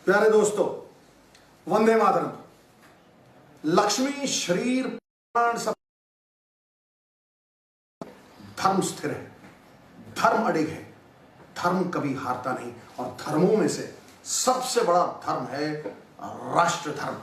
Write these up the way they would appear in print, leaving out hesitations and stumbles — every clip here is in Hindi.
प्यारे दोस्तों, वंदे मातरम। लक्ष्मी शरीर प्राण सब, धर्म स्थिर है, धर्म अडिग है, धर्म कभी हारता नहीं। और धर्मों में से सबसे बड़ा धर्म है राष्ट्र धर्म।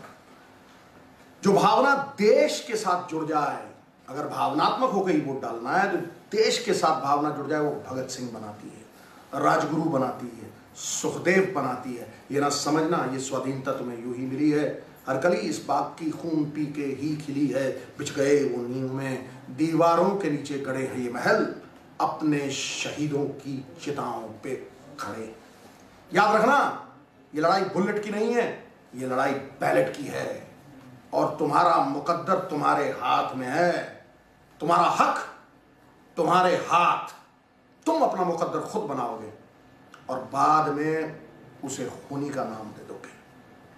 जो भावना देश के साथ जुड़ जाए, अगर भावनात्मक होकर ही वोट डालना है तो देश के साथ भावना जुड़ जाए, वो भगत सिंह बनाती है, राजगुरु बनाती है, सुखदेव बनाती है। ये ना समझना ये स्वाधीनता तुम्हें यूं ही मिली है, हर कली इस बाग की खून पी के ही खिली है। बिछ गए वो नींव में, दीवारों के नीचे गड़े हैं ये महल, अपने शहीदों की चिताओं पे खड़े। याद रखना, ये लड़ाई बुलेट की नहीं है, ये लड़ाई बैलेट की है। और तुम्हारा मुकद्दर तुम्हारे हाथ में है, तुम्हारा हक तुम्हारे हाथ। तुम अपना मुकद्दर खुद बनाओगे और बाद में उसे खूनी का नाम दे दोगे।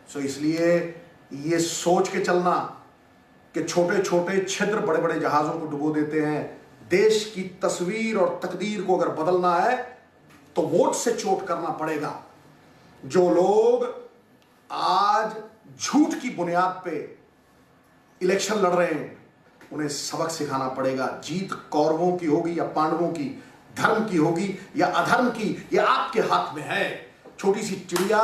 सो इसलिए ये सोच के चलना कि छोटे छोटे छिद्र बड़े बड़े जहाजों को डुबो देते हैं। देश की तस्वीर और तकदीर को अगर बदलना है तो वोट से चोट करना पड़ेगा। जो लोग आज झूठ की बुनियाद पे इलेक्शन लड़ रहे हैं, उन्हें सबक सिखाना पड़ेगा। जीत कौरवों की होगी या पांडवों की, धर्म की होगी या अधर्म की, यह आपके हाथ में है। छोटी सी चिड़िया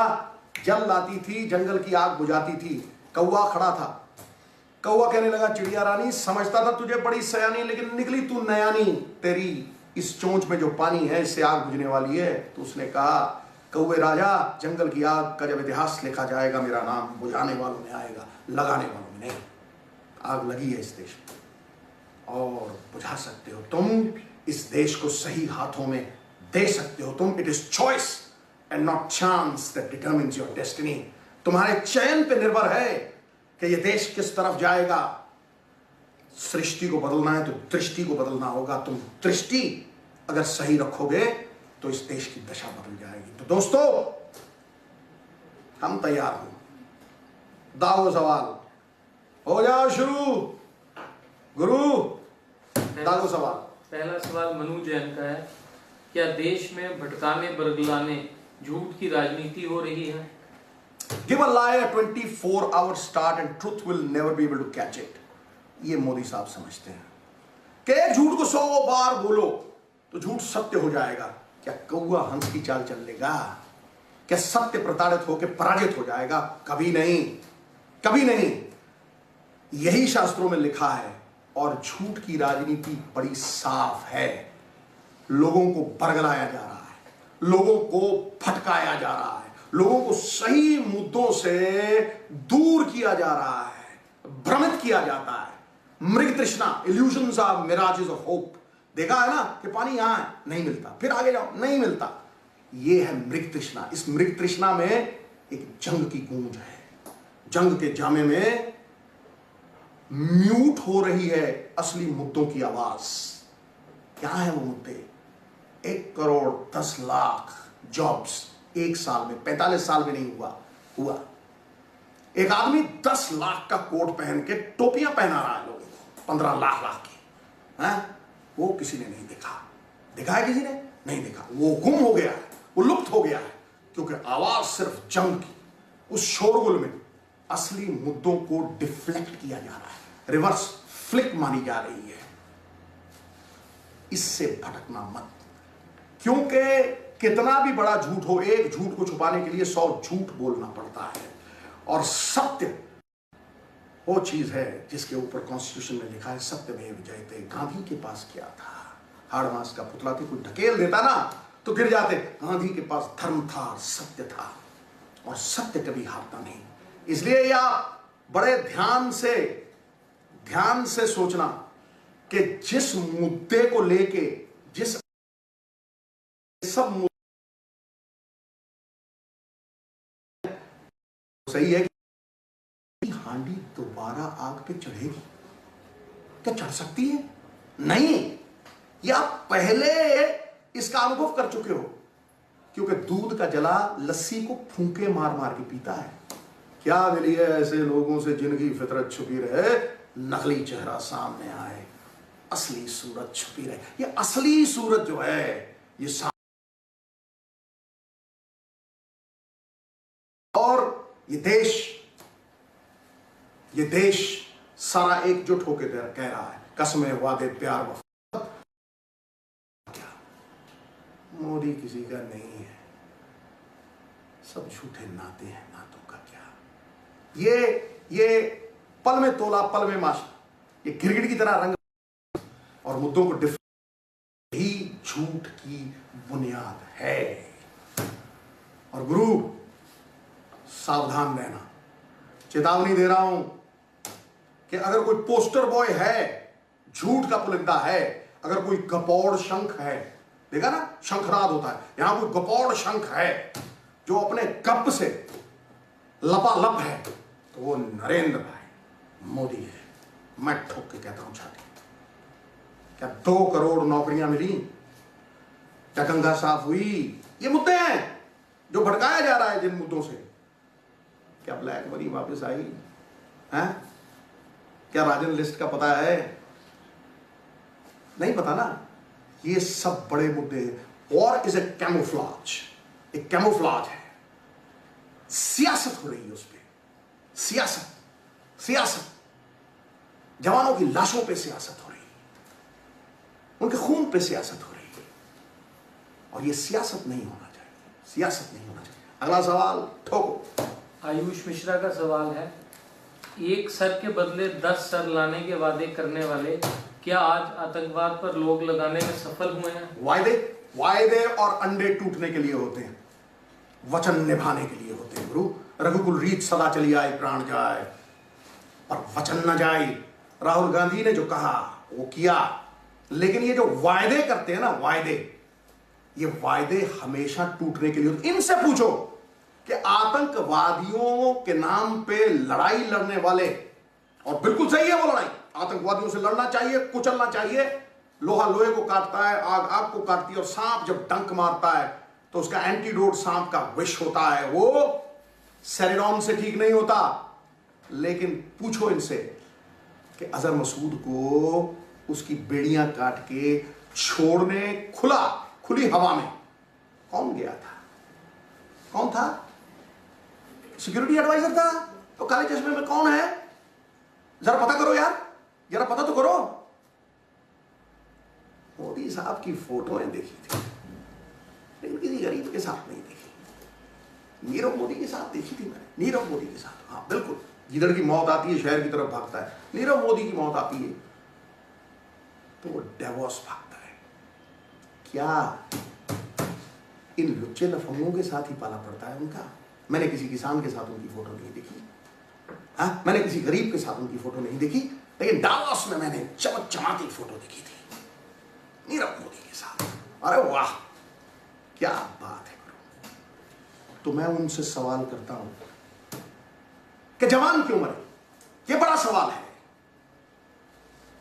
जल लाती थी, जंगल की आग बुझाती थी। कौवा खड़ा था, कौवा कहने लगा, चिड़िया रानी समझता था तुझे बड़ी सयानी, लेकिन निकली तू नयानी। तेरी इस चोंच में जो पानी है इससे आग बुझने वाली है। तो उसने कहा, कौवे राजा, जंगल की आग का जब इतिहास लिखा जाएगा, मेरा नाम बुझाने वालों में आएगा, लगाने वालों में नहीं। आग लगी है इस देश में और बुझा सकते हो तुम। इस देश को सही हाथों में दे सकते हो तुम। It is choice and not chance that determines your destiny. तुम्हारे चयन पे निर्भर है कि ये देश किस तरफ जाएगा। सृष्टि को बदलना है तो दृष्टि को बदलना होगा। तुम दृष्टि अगर सही रखोगे तो इस देश की दशा बदल जाएगी। तो दोस्तों, हम तैयार हो, दाओ सवाल हो जाओ शुरू। गुरु दाओ सवाल। पहला सवाल मनु जैन का है, क्या देश में भटकाने बरगलाने झूठ की राजनीति हो रही है? Give a lie a 24-hour start and truth will never be able to catch it. ये मोदी साहब समझते हैं कि एक झूठ को 100 बार बोलो तो झूठ सत्य हो जाएगा। क्या कौवा हंस की चाल चल लेगा? क्या सत्य प्रताड़ित होकर पराजित हो जाएगा? कभी नहीं, कभी नहीं। यही शास्त्रों में लिखा है। और झूठ की राजनीति बड़ी साफ है। लोगों को बरगलाया जा रहा है, लोगों को भटकाया जा रहा है, लोगों को सही मुद्दों से दूर किया जा रहा है, भ्रमित किया जाता है। मृग तृष्णा, illusions of Mirages of hope. देखा है ना कि पानी यहां है, नहीं मिलता, फिर आगे जाओ, नहीं मिलता। यह है मृग तृष्णा। इस मृग तृष्णा में एक जंग की गूंज है। जंग के जामे में म्यूट हो रही है असली मुद्दों की आवाज। क्या है वो मुद्दे? 1 करोड़ 10 लाख जॉब्स एक साल में, 45 साल में नहीं हुआ। एक आदमी 10 लाख का कोट पहन के टोपियां पहना रहा है लोगों को, 15 लाख की है। वो किसी ने नहीं देखा। देखा है किसी ने? नहीं देखा। वो गुम हो गया है, वो लुप्त हो गया है, क्योंकि आवाज सिर्फ जंग की। उस शोरगुल में असली मुद्दों को डिफ्लेक्ट किया जा रहा है, रिवर्स फ्लिक मानी जा रही है। इससे भटकना मत, क्योंकि कितना भी बड़ा झूठ हो, एक झूठ को छुपाने के लिए 100 झूठ बोलना पड़ता है। और सत्य वो चीज है जिसके ऊपर कॉन्स्टिट्यूशन में लिखा है, सत्यमेव जयते। गांधी के पास क्या था? हाड़ मास का पुतला थे, कोई ढकेल देता ना तो गिर जाते। गांधी के पास धर्म था, सत्य था, और सत्य कभी हारता नहीं। इसलिए या बड़े ध्यान से सोचना कि जिस मुद्दे को लेके, जिस सब सही है कि हांडी दोबारा आग पे चढ़ेगी? क्या चढ़ सकती है? नहीं। या पहले इसका अनुभव कर चुके हो, क्योंकि दूध का जला लस्सी को फूंके मार मार के पीता है। क्या मिली है ऐसे लोगों से जिनकी फितरत छुपी रहे, नकली चेहरा सामने आए, असली सूरत छुपी रहे। ये असली सूरत जो है ये और ये देश सारा एकजुट होकर कह रहा है, कसमें वादे प्यार वफा। क्या मोदी किसी का नहीं है, सब झूठे नाते हैं, नातों का क्या। ये पल में तोला पल में माशा, ये गिरगिट की तरह रंग और मुद्दों को ही झूठ की बुनियाद है। और गुरु सावधान रहना, चेतावनी दे रहा हूं कि अगर कोई पोस्टर बॉय है, झूठ का पुलिंदा है, अगर कोई गपौड़ शंख है, देखा ना शंखनाद होता है, यहां कोई गपौड़ शंख है जो अपने गप से लपालप है, तो वो नरेंद्र भाई मोदी है। मैं ठोक के कहता हूं छाती, क्या 2 करोड़ नौकरियां मिली, क्या गंगा साफ हुई, ये मुद्दे हैं जो भड़काया जा रहा है जिन मुद्दों से। क्या ब्लैक मनी वापस आई है? क्या राजन लिस्ट का पता है? नहीं पता ना। ये सब बड़े मुद्दे हैं। वॉर इज ए कैमोफ्लाज, एक कैमोफ्लाज है, सियासत हो रही है उस पर, सियासत जवानों की लाशों पे सियासत हो रही है, उनके खून पे सियासत हो रही है, और ये सियासत नहीं होना चाहिए, सियासत नहीं होना चाहिए। अगला सवाल ठोको। आयुष मिश्रा का सवाल है, एक सर के बदले 10 सर लाने के वादे करने वाले क्या आज आतंकवाद पर लोग लगाने में सफल हुए हैं? वायदे और अंडे टूटने के लिए होते हैं, वचन निभाने के लिए होते हैं गुरु। रघुकुल रीत सदा चली आए, प्राण जाए पर वचन न जाए। राहुल गांधी ने जो कहा वो किया, लेकिन ये जो वायदे करते हैं ना, ये वायदे हमेशा टूटने के लिए होते। इनसे पूछो कि आतंकवादियों के नाम पे लड़ाई लड़ने वाले, और बिल्कुल सही है वो लड़ाई, आतंकवादियों से लड़ना चाहिए, कुचलना चाहिए। लोहा लोहे को काटता है, आग आग को काटती है, और सांप जब डंक मारता है तो उसका एंटीडोट सांप का विष होता है, वो सेरिडॉन से ठीक नहीं होता। लेकिन पूछो इनसे कि अजहर मसूद को उसकी बेड़ियां काट के छोड़ने खुली हवा में कौन गया था? कौन था? सिक्योरिटी एडवाइजर था। तो काले चश्मे में कौन है? जरा पता करो यार, जरा पता तो करो। मोदी साहब की फोटोएं देखी थी, लेकिन किसी गरीब के साथ नहीं देखी। नीरव मोदी के साथ देखी थी मैंने, नीरव मोदी के साथ। हाँ बिल्कुल, जिधर की मौत आती है शहर की तरफ भागता है, नीरव मोदी की मौत आती है तो वो डेवोस भागता है। क्या इन लुच्चे लफंगों के साथ ही पाला पड़ता है उनका? मैंने किसी किसान के साथ उनकी फोटो नहीं देखी, हाँ मैंने किसी गरीब के साथ उनकी फोटो नहीं देखी, लेकिन डावोस में मैंने चमक चमाती फोटो देखी थी नीरव मोदी के साथ। अरे वाह, क्या बात है गुरु। तो मैं उनसे सवाल करता हूं कि जवान क्यों मरे? ये बड़ा सवाल है।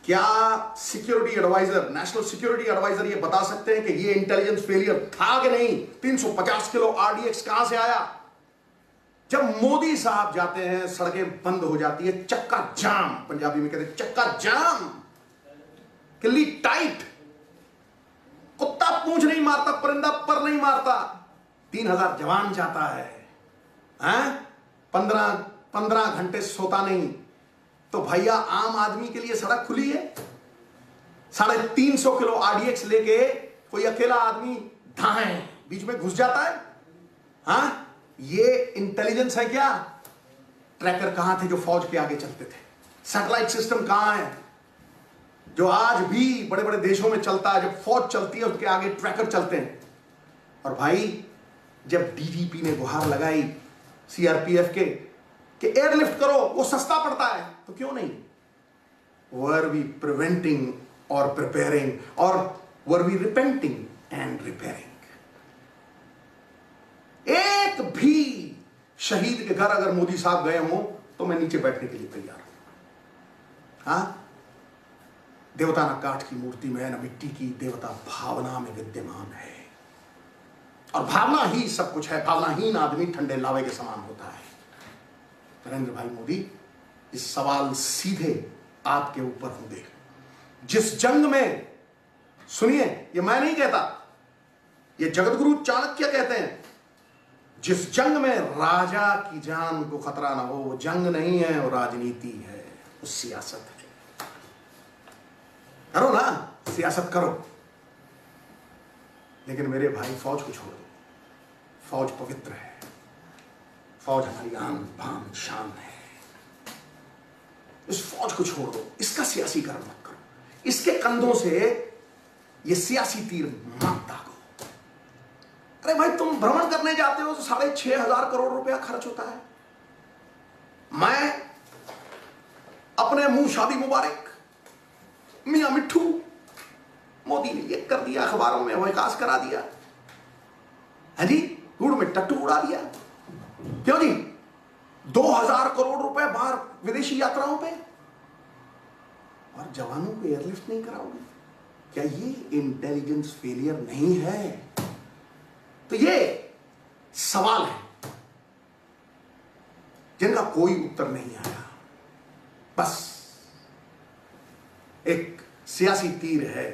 क्या security adviser, national security adviser ये बता सकते हैं कि ये इंटेलिजेंस फेलियर था कि नहीं? 350 किलो आरडीएक्स कहां से आया? जब मोदी साहब जाते हैं सड़कें बंद हो जाती है, चक्का जाम, पंजाबी में कहते हैं चक्का जाम, किल्ली टाइट, कुत्ता पूंछ नहीं मारता, परिंदा पर नहीं मारता, 3000 जवान जाता है, हैं? 15 घंटे सोता नहीं। तो भैया आम आदमी के लिए सड़क खुली है? 350 किलो आरडीएक्स लेके कोई अकेला आदमी धाए बीच में घुस जाता है? हाँ, ये इंटेलिजेंस है क्या? ट्रैकर कहां थे जो फौज के आगे चलते थे? सैटेलाइट सिस्टम कहां है जो आज भी बड़े बड़े देशों में चलता है? जब फौज चलती है उसके आगे ट्रैकर चलते हैं। और भाई जब डीजीपी ने गुहार लगाई सीआरपीएफ के कि एयरलिफ्ट करो, वो सस्ता पड़ता है, तो क्यों नहीं? वर वी प्रिवेंटिंग और प्रिपेयरिंग, और where we repenting and repairing? एक भी शहीद के घर अगर मोदी साहब गए हों तो मैं नीचे बैठने के लिए तैयार हूं। हाँ, देवता ना काठ की मूर्ति में, ना मिट्टी की, देवता भावना में विद्यमान है, और भावना ही सब कुछ है। भावनाहीन आदमी ठंडे लावे के समान होता है। नरेंद्र भाई मोदी, इस सवाल सीधे आपके ऊपर होंगे। जिस जंग में, सुनिए, ये मैं नहीं कहता, ये जगतगुरु चाणक्य कहते हैं, जिस जंग में राजा की जान को खतरा ना हो, वो जंग नहीं है, वो राजनीति है, वो सियासत है। करो ना, सियासत करो, लेकिन मेरे भाई फौज को छोड़ दो। फौज पवित्र है, फौज हमारी आन बान शान है। इस फौज को छोड़ दो, इसका सियासीकरण मत करो, इसके कंधों से ये सियासी तीर मत दागो। अरे भाई, तुम भ्रमण करने जाते हो तो 6,500 करोड़ रुपया खर्च होता है। मैं अपने मुंह शादी मुबारक, मियां मिट्ठू, मोदी ने ये कर दिया, अखबारों में विकास करा दिया है जी, गुड़ में टट्टू उड़ा दिया। क्यों जी? 2,000 करोड़ रुपए बाहर विदेशी यात्राओं पे, और जवानों को एयरलिफ्ट नहीं कराओगे? क्या ये इंटेलिजेंस फेलियर नहीं है? तो ये सवाल है जिनका कोई उत्तर नहीं आया। बस एक सियासी तीर है,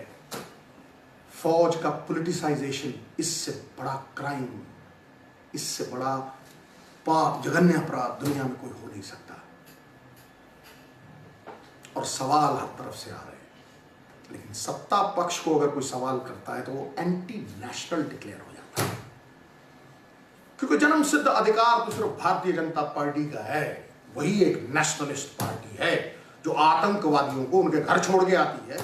फौज का पॉलिटिसाइजेशन। इससे बड़ा क्राइम, इससे बड़ा पाप, जघन्य अपराध दुनिया में कोई हो नहीं सकता। और सवाल हर तरफ से आ रहे हैं, लेकिन सत्ता पक्ष को अगर कोई सवाल करता है तो वो एंटी नेशनल डिक्लेयर हो जाता है, क्योंकि जन्म सिद्ध अधिकार तो सिर्फ भारतीय जनता पार्टी का है। वही एक नेशनलिस्ट पार्टी है जो आतंकवादियों को उनके घर छोड़ के आती है।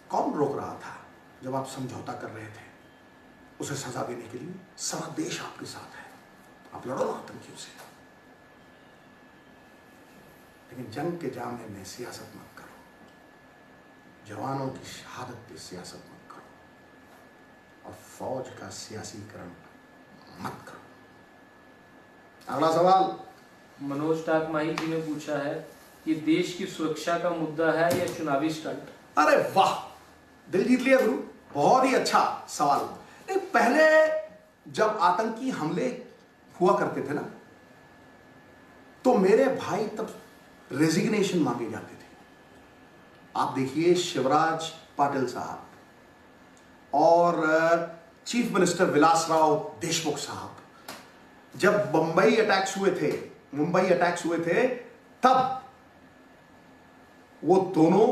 कौन रोक रहा था जब आप समझौता कर रहे थे उसे सजा देने के लिए? सारा देश आपके साथ है, आप लड़ो ना आतंकियों से, लेकिन जंग के जामे में सियासत मत करो, जवानों की शहादत पे सियासत मत करो, और फौज का सियासीकरण मत करो। अगला सवाल मनोज टाक माही जी ने पूछा है कि देश की सुरक्षा का मुद्दा है या चुनावी स्टंट? अरे वाह, दिल जीत लिया गुरु, बहुत ही अच्छा सवाल। नहीं, पहले जब आतंकी हमले हुआ करते थे ना, तो मेरे भाई तब रेजिग्नेशन मांगे जाते थे। आप देखिए, शिवराज पाटिल साहब और चीफ मिनिस्टर विलासराव देशमुख साहब, जब मुंबई अटैक्स हुए थे, तब वो दोनों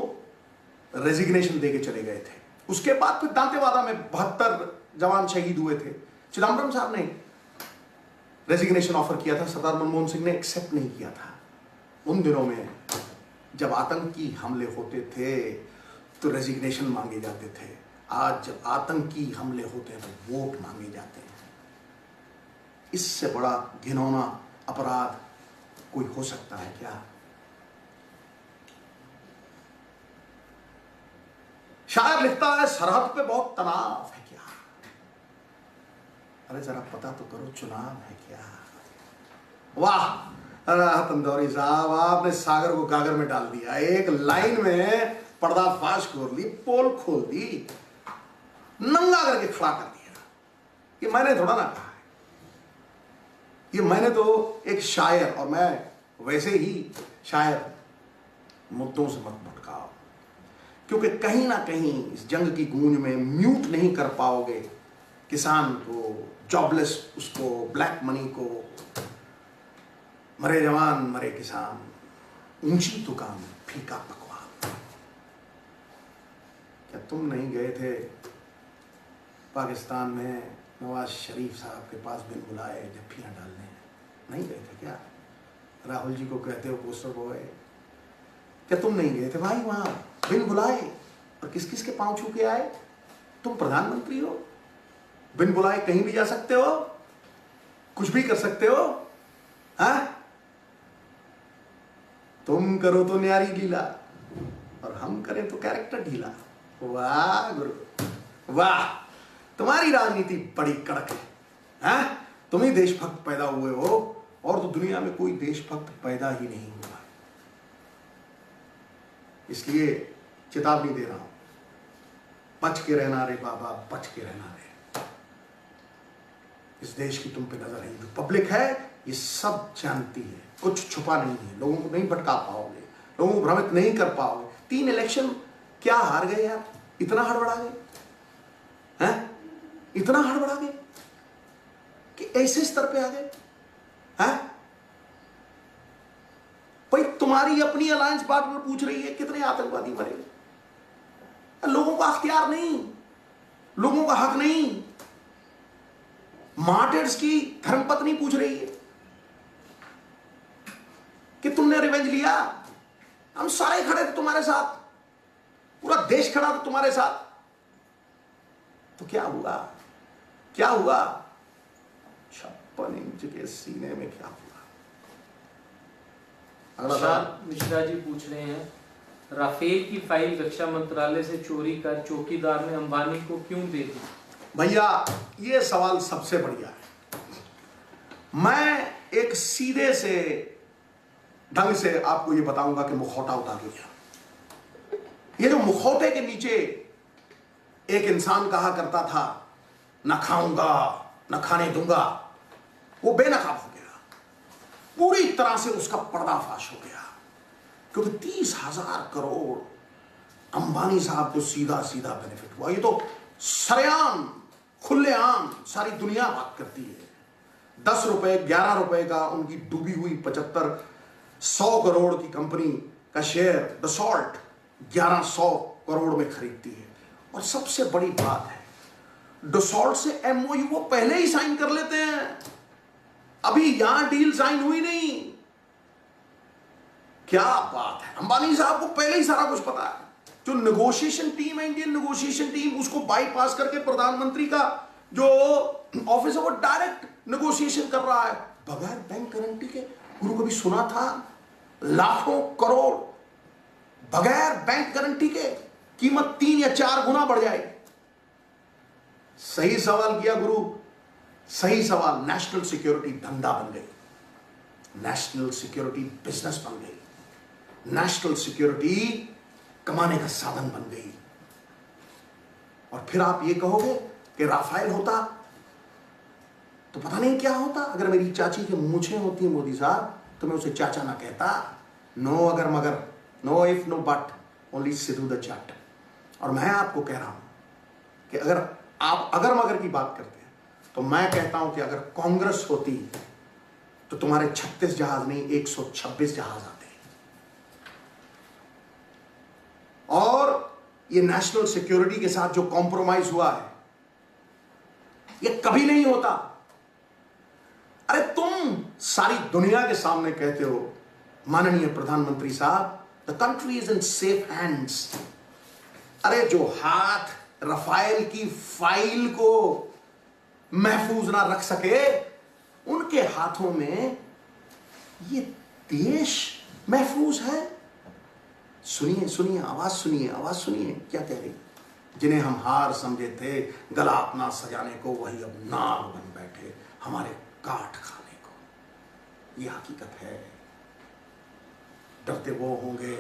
रेजिग्नेशन देके चले गए थे। उसके बाद फिर दांतेवादा में 72 जवान शहीद हुए थे। चिदम्बरम साहब ने रेजिग्नेशन ऑफर किया था, सरदार मनमोहन सिंह ने एक्सेप्ट नहीं किया था। उन दिनों में जब आतंकी हमले होते थे तो रेजिग्नेशन मांगे जाते थे। आज जब आतंकी हमले होते हैं तो वोट मांगे जाते हैं। इससे बड़ा घिनौना अपराध कोई हो सकता है क्या? शायर लिखता है, सरहद पे बहुत तनाव है क्या? अरे जरा पता तो करो, चुनाव है क्या? वाह राहत इंदौरी साहब, आपने सागर को गागर में डाल दिया। एक लाइन में पर्दाफाश खोल ली, पोल खोल दी, नंगा करके खड़ा कर दिया। ये मैंने थोड़ा ना कहा है, ये मैंने तो एक शायर, और मैं वैसे ही शायर, मुद्दों से मत भटकाओ, क्योंकि कहीं ना कहीं इस जंग की गूंज में म्यूट नहीं कर पाओगे किसान को, जॉबलेस उसको, ब्लैक मनी को, मरे जवान मरे किसान, ऊंची दुकान फीका पकवान। क्या तुम नहीं गए थे पाकिस्तान में नवाज शरीफ साहब के पास बिन बुलाए जफ्फियां डालने? नहीं गए थे क्या? राहुल जी को कहते हो पोस्टर बॉय, क्या तुम नहीं गए थे भाई वहां बिन बुलाए? और किस किस के पांव छू के आए? तुम प्रधानमंत्री हो, बिन बुलाए कहीं भी जा सकते हो, कुछ भी कर सकते हो। हाँ, तुम करो तो न्यारी लीला और हम करें तो कैरेक्टर ढीला। वाह गुरु वाह, तुम्हारी राजनीति बड़ी कड़क है। हाँ? तुम ही देशभक्त पैदा हुए हो, और तो दुनिया में कोई देशभक्त पैदा ही नहीं हुआ। इसलिए चेतावनी दे रहा हूं, बच के रहना रे बाबा, बच के रहना रे। इस देश की तुम पे नजर है, जो पब्लिक है ये सब जानती है, कुछ छुपा नहीं है। लोगों को नहीं भटका पाओगे, लोगों को भ्रमित नहीं कर पाओगे। 3 इलेक्शन क्या हार गए यार, इतना हड़बड़ा गए हैं? इतना हड़बड़ा गए कि ऐसे स्तर पे आ गए हैं? भाई तुम्हारी अपनी अलायंस पार्टनर पूछ रही है कितने आतंकवादी मरे। लोगों का अख्तियार नहीं, लोगों का हक नहीं। मार्टिर्स की धर्मपत्नी पूछ रही है कि तुमने रिवेंज लिया। हम सारे खड़े थे तुम्हारे साथ, पूरा देश खड़ा था तुम्हारे साथ। तो क्या हुआ? क्या हुआ? 56 इंच के सीने में क्या हुआ? अगला सवाल मिश्रा जी पूछ रहे हैं, राफेल की फाइल रक्षा मंत्रालय से चोरी कर चौकीदार ने अंबानी को क्यों दे दी? भैया ये सवाल सबसे बढ़िया है। मैं एक सीधे से ढंग से आपको ये बताऊंगा कि मुखौटा उतार लिया। ये जो मुखौटे के नीचे एक इंसान कहा करता था न खाऊंगा न खाने दूंगा, वो बेनकाब हो गया, पूरी तरह से उसका पर्दाफाश हो गया। क्योंकि 30,000 करोड़ अंबानी साहब को सीधा सीधा बेनिफिट हुआ। ये तो सरेआम खुलेआम सारी दुनिया बात करती है। 10 रुपए 11 रुपए का उनकी डूबी हुई 75-100 करोड़ की कंपनी का शेयर डसॉल्ट 1100 करोड़ में खरीदती है। और सबसे बड़ी बात है, डसॉल्ट से एमओयू वो पहले ही साइन कर लेते हैं, अभी यहां डील साइन हुई नहीं। क्या बात है, अंबानी साहब को पहले ही सारा कुछ पता है। जो नेगोशिएशन टीम है, इंडियन नेगोशिएशन टीम, उसको बाईपास करके प्रधानमंत्री का जो ऑफिस है वो डायरेक्ट नेगोशिएशन कर रहा है बगैर बैंक गारंटी के। गुरु कभी सुना था लाखों करोड़ बगैर बैंक गारंटी के कीमत 3 या 4 गुना बढ़ जाएगी? सही सवाल किया गुरु, सही सवाल। नेशनल सिक्योरिटी धंधा बन गई, नेशनल सिक्योरिटी बिजनेस बन गई, नेशनल सिक्योरिटी कमाने का साधन बन गई। और फिर आप ये कहोगे कि राफेल होता तो पता नहीं क्या होता। अगर मेरी चाची की मूछें होती मोदी साहब तो मैं उसे चाचा ना कहता। नो अगर मगर, no if no but, only Sidhu the Jatt. और मैं आपको कह रहा हूं कि अगर आप अगर मगर की बात करते हैं तो मैं कहता हूं कि अगर कांग्रेस होती तो तुम्हारे 36 जहाज नहीं 126 जहाज आते। और ये नेशनल सिक्योरिटी के साथ जो कॉम्प्रोमाइज हुआ है ये कभी नहीं होता। अरे तुम सारी दुनिया के सामने कहते हो माननीय प्रधानमंत्री साहब, the country is in safe hands. अरे जो हाथ राफेल की फाइल को महफूज ना रख सके, उनके हाथों में ये देश महफूज है। सुनिए सुनिए, आवाज सुनिए, आवाज सुनिए क्या कह रही। जिन्हें हम हार समझे थे गला अपना सजाने को, वही अब नाग बन बैठे हमारे काट खाने को। यह हकीकत है। डरते वो होंगे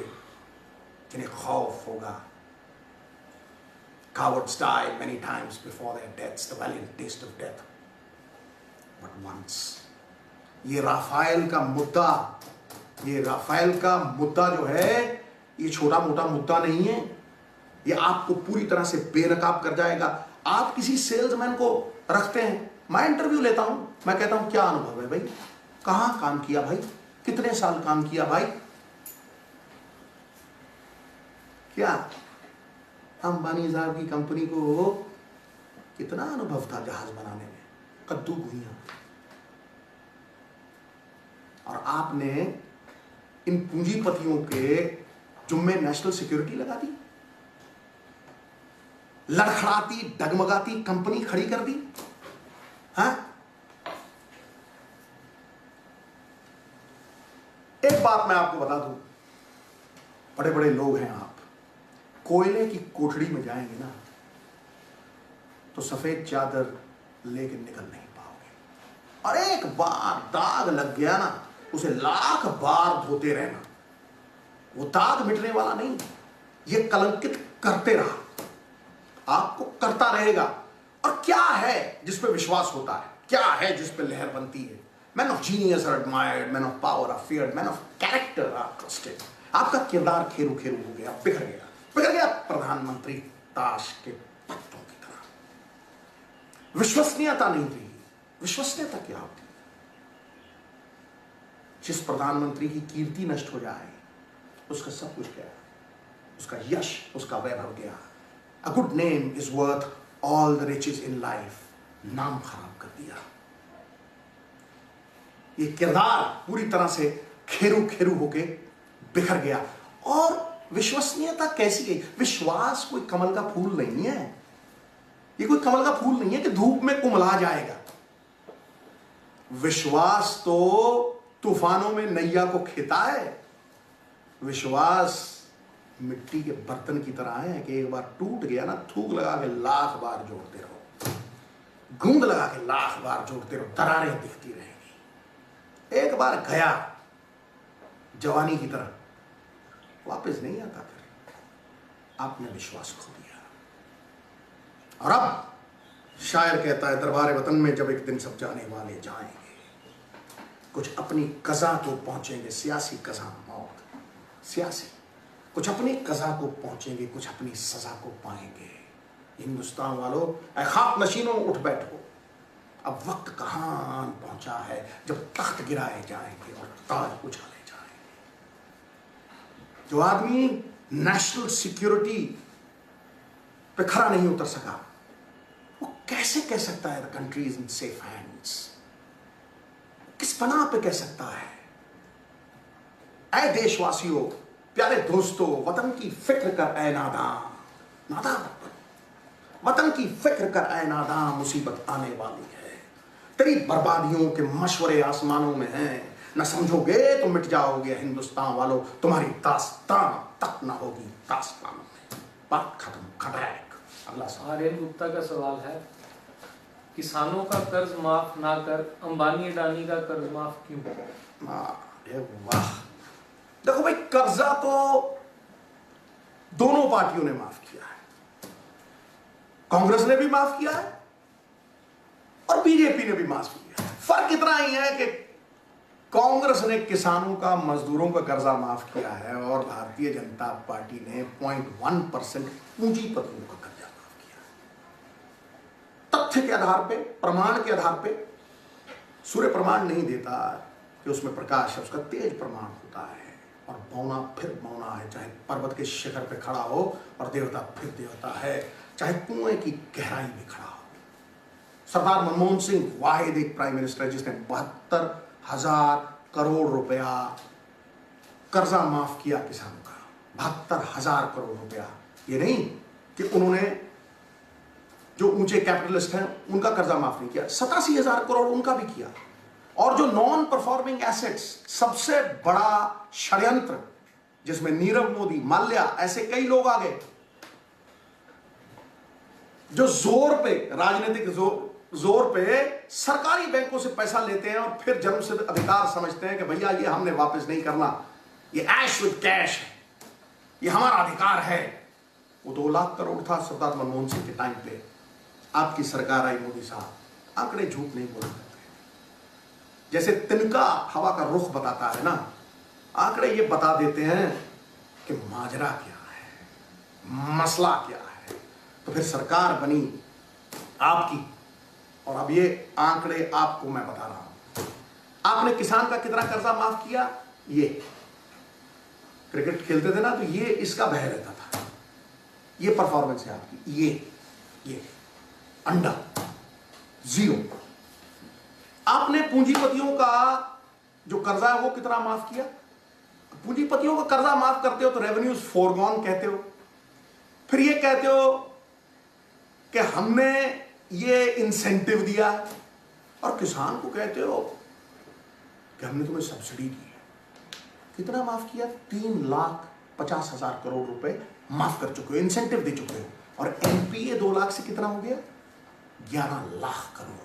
जिन्हें खौफ होगा। Cowards die many times before their deaths, the valiant taste of death. But once. ये राफेल का मुद्दा, ये राफेल का मुद्दा जो है ये छोटा मोटा मुद्दा नहीं है। ये आपको पूरी तरह से बेनकाब कर जाएगा। आप किसी सेल्समैन को रखते हैं, मैं इंटरव्यू लेता हूं, मैं कहता हूं क्या अनुभव है भाई, कहां काम किया भाई, कितने साल काम किया भाई, क्या अंबानी साहब की कंपनी को कितना अनुभव था जहाज बनाने में, कद्दू भुइयां। और आपने इन पूंजीपतियों के जुम्मे नेशनल सिक्योरिटी लगा दी, लड़खड़ाती डगमगाती कंपनी खड़ी कर दी। हाँ, एक बात मैं आपको बता दूं, बड़े बड़े लोग हैं आप, कोयले की कोठड़ी में जाएंगे ना तो सफेद चादर लेके निकल नहीं पाओगे। और एक बार दाग लग गया ना, उसे लाख बार धोते रहना, वो दाग मिटने वाला नहीं, ये कलंकित करते रहा, आपको करता रहेगा। और क्या है जिस पे विश्वास होता है, क्या है जिस पे लहर बनती है? Man of genius are admired, man of power are feared, man of character are trusted. आपका किरदार खेरू खेरू हो गया, बिखर गया, बिखर गया प्रधानमंत्री ताश के पत्तों की तरह। विश्वसनीयता नहीं रही। विश्वसनीयता क्या होती है? जिस प्रधानमंत्री की कीर्ति नष्ट हो जाए उसका सब कुछ गया, उसका यश, उसका वैभव गया। A good name is worth all the riches in life. नाम खराब कर दिया। ये किरदार पूरी तरह से खेरू खेरू होके बिखर गया। और विश्वसनीयता कैसी गई? विश्वास कोई कमल का फूल नहीं है। ये कोई कमल का फूल नहीं है कि धूप में कुमला जाएगा। विश्वास तो तूफानों में नैया को खेता है। विश्वास मिट्टी के बर्तन की तरह है कि एक बार टूट गया ना, थूक लगा के लाख बार जोड़ते रहो, गूंद लगा के लाख बार जोड़ते रहो, दरारें दिखती रहेंगी। एक बार गया जवानी की तरह, वापस नहीं आता। फिर आपने विश्वास खो दिया। और अब शायर कहता है, दरबार वतन में जब एक दिन सब जाने वाले जाएंगे, कुछ अपनी कज़ा को पहुंचेंगे, सियासी कज़ा मौत, सियासी कुछ अपनी कज़ा को पहुंचेंगे, कुछ अपनी सजा को पाएंगे। हिंदुस्तान वालों, ऐ खाक नशीनों उठ बैठो, अब वक्त कहां पहुंचा है जब तख्त गिराए जाएंगे और ताज उछाले जाएंगे। जो आदमी नेशनल सिक्योरिटी पे खड़ा नहीं उतर सका, वो कैसे कह सकता है the country is in safe hands? किस पनाह पे कह सकता है? ऐ देशवासियों, प्यारे दोस्तों, वतन की फिक्र कर ऐ नादान, नादान वतन की फिक्र कर ऐ नादान, मुसीबत आने वाली है। तेरी बर्बादियों के मशवरे आसमानों में हैं, न समझोगे तो मिट जाओगे हिंदुस्तान वालों, तुम्हारी दास्तान तक न होगी दास्तानों में। बात खत्म, खटैक। अगला सवाल। आर्यन गुप्ता का सवाल है, किसानों का कर्ज माफ ना कर अंबानी अडानी का कर्ज माफ क्यों? वाह, देखो भाई, कर्जा तो दोनों पार्टियों ने माफ किया है। कांग्रेस ने भी माफ किया है और बीजेपी ने भी माफ किया है। फर्क इतना ही है कि कांग्रेस ने किसानों का, मजदूरों का कर्जा माफ किया है और भारतीय जनता पार्टी ने 0.1% पूंजीपतियों का कर्जा माफ किया है। तथ्य के आधार पे, प्रमाण के आधार पे, सूर्य प्रमाण नहीं देता कि उसमें प्रकाश है, उसका तेज प्रमाण होता है। और मौना फिर मौना है, चाहे पर्वत के शिखर पे खड़ा हो और देवता फिर देवता है, चाहे कुएं की गहराई में खड़ा हो। सरदार मनमोहन सिंह वाहिद एक प्राइम मिनिस्टर जिसने 72,000 करोड़ रुपया कर्जा माफ किया किसानों का। 72,000 करोड़ रुपया। ये नहीं कि उन्होंने, जो ऊंचे कैपिटलिस्ट हैं उनका कर्जा माफ नहीं किया, 87,000 करोड़ उनका भी किया। और जो नॉन परफॉर्मिंग एसेट्स, सबसे बड़ा षड्यंत्र जिसमें नीरव मोदी, माल्या, ऐसे कई लोग आ गए जो जोर पे, राजनीतिक जोर पे सरकारी बैंकों से पैसा लेते हैं और फिर जन्मसिद्ध अधिकार समझते हैं कि भैया ये हमने वापस नहीं करना, ये ऐश विद कैश है, ये हमारा अधिकार है। वो 2 लाख करोड़ था सरदार मनमोहन सिंह के टाइम पे। आपकी सरकार आई, मोदी साहब, आंकड़े झूठ नहीं बोल सकते। जैसे तिनका हवा का रुख बताता है ना, आंकड़े ये बता देते हैं कि माजरा क्या है, मसला क्या है। तो फिर सरकार बनी आपकी, और अब ये आंकड़े आपको मैं बता रहा हूं। आपने किसान का कितना कर्जा माफ किया? ये क्रिकेट खेलते थे ना, तो ये इसका बह रहता था। ये परफॉर्मेंस है आपकी। ये अंडा 0। आपने पूंजीपतियों का जो कर्जा है वो कितना माफ किया? पूंजीपतियों का कर्जा माफ करते हो तो रेवेन्यूज फोरगॉन कहते हो, फिर ये कहते हो कि हमने ये इंसेंटिव दिया, और किसान को कहते हो कि हमने तुम्हें सब्सिडी दी है। कितना माफ किया? 3,50,000 करोड़ रुपए माफ कर चुके हो, इंसेंटिव दे चुके हो। और एनपीए 2 लाख से कितना हो गया? 11 लाख करोड़।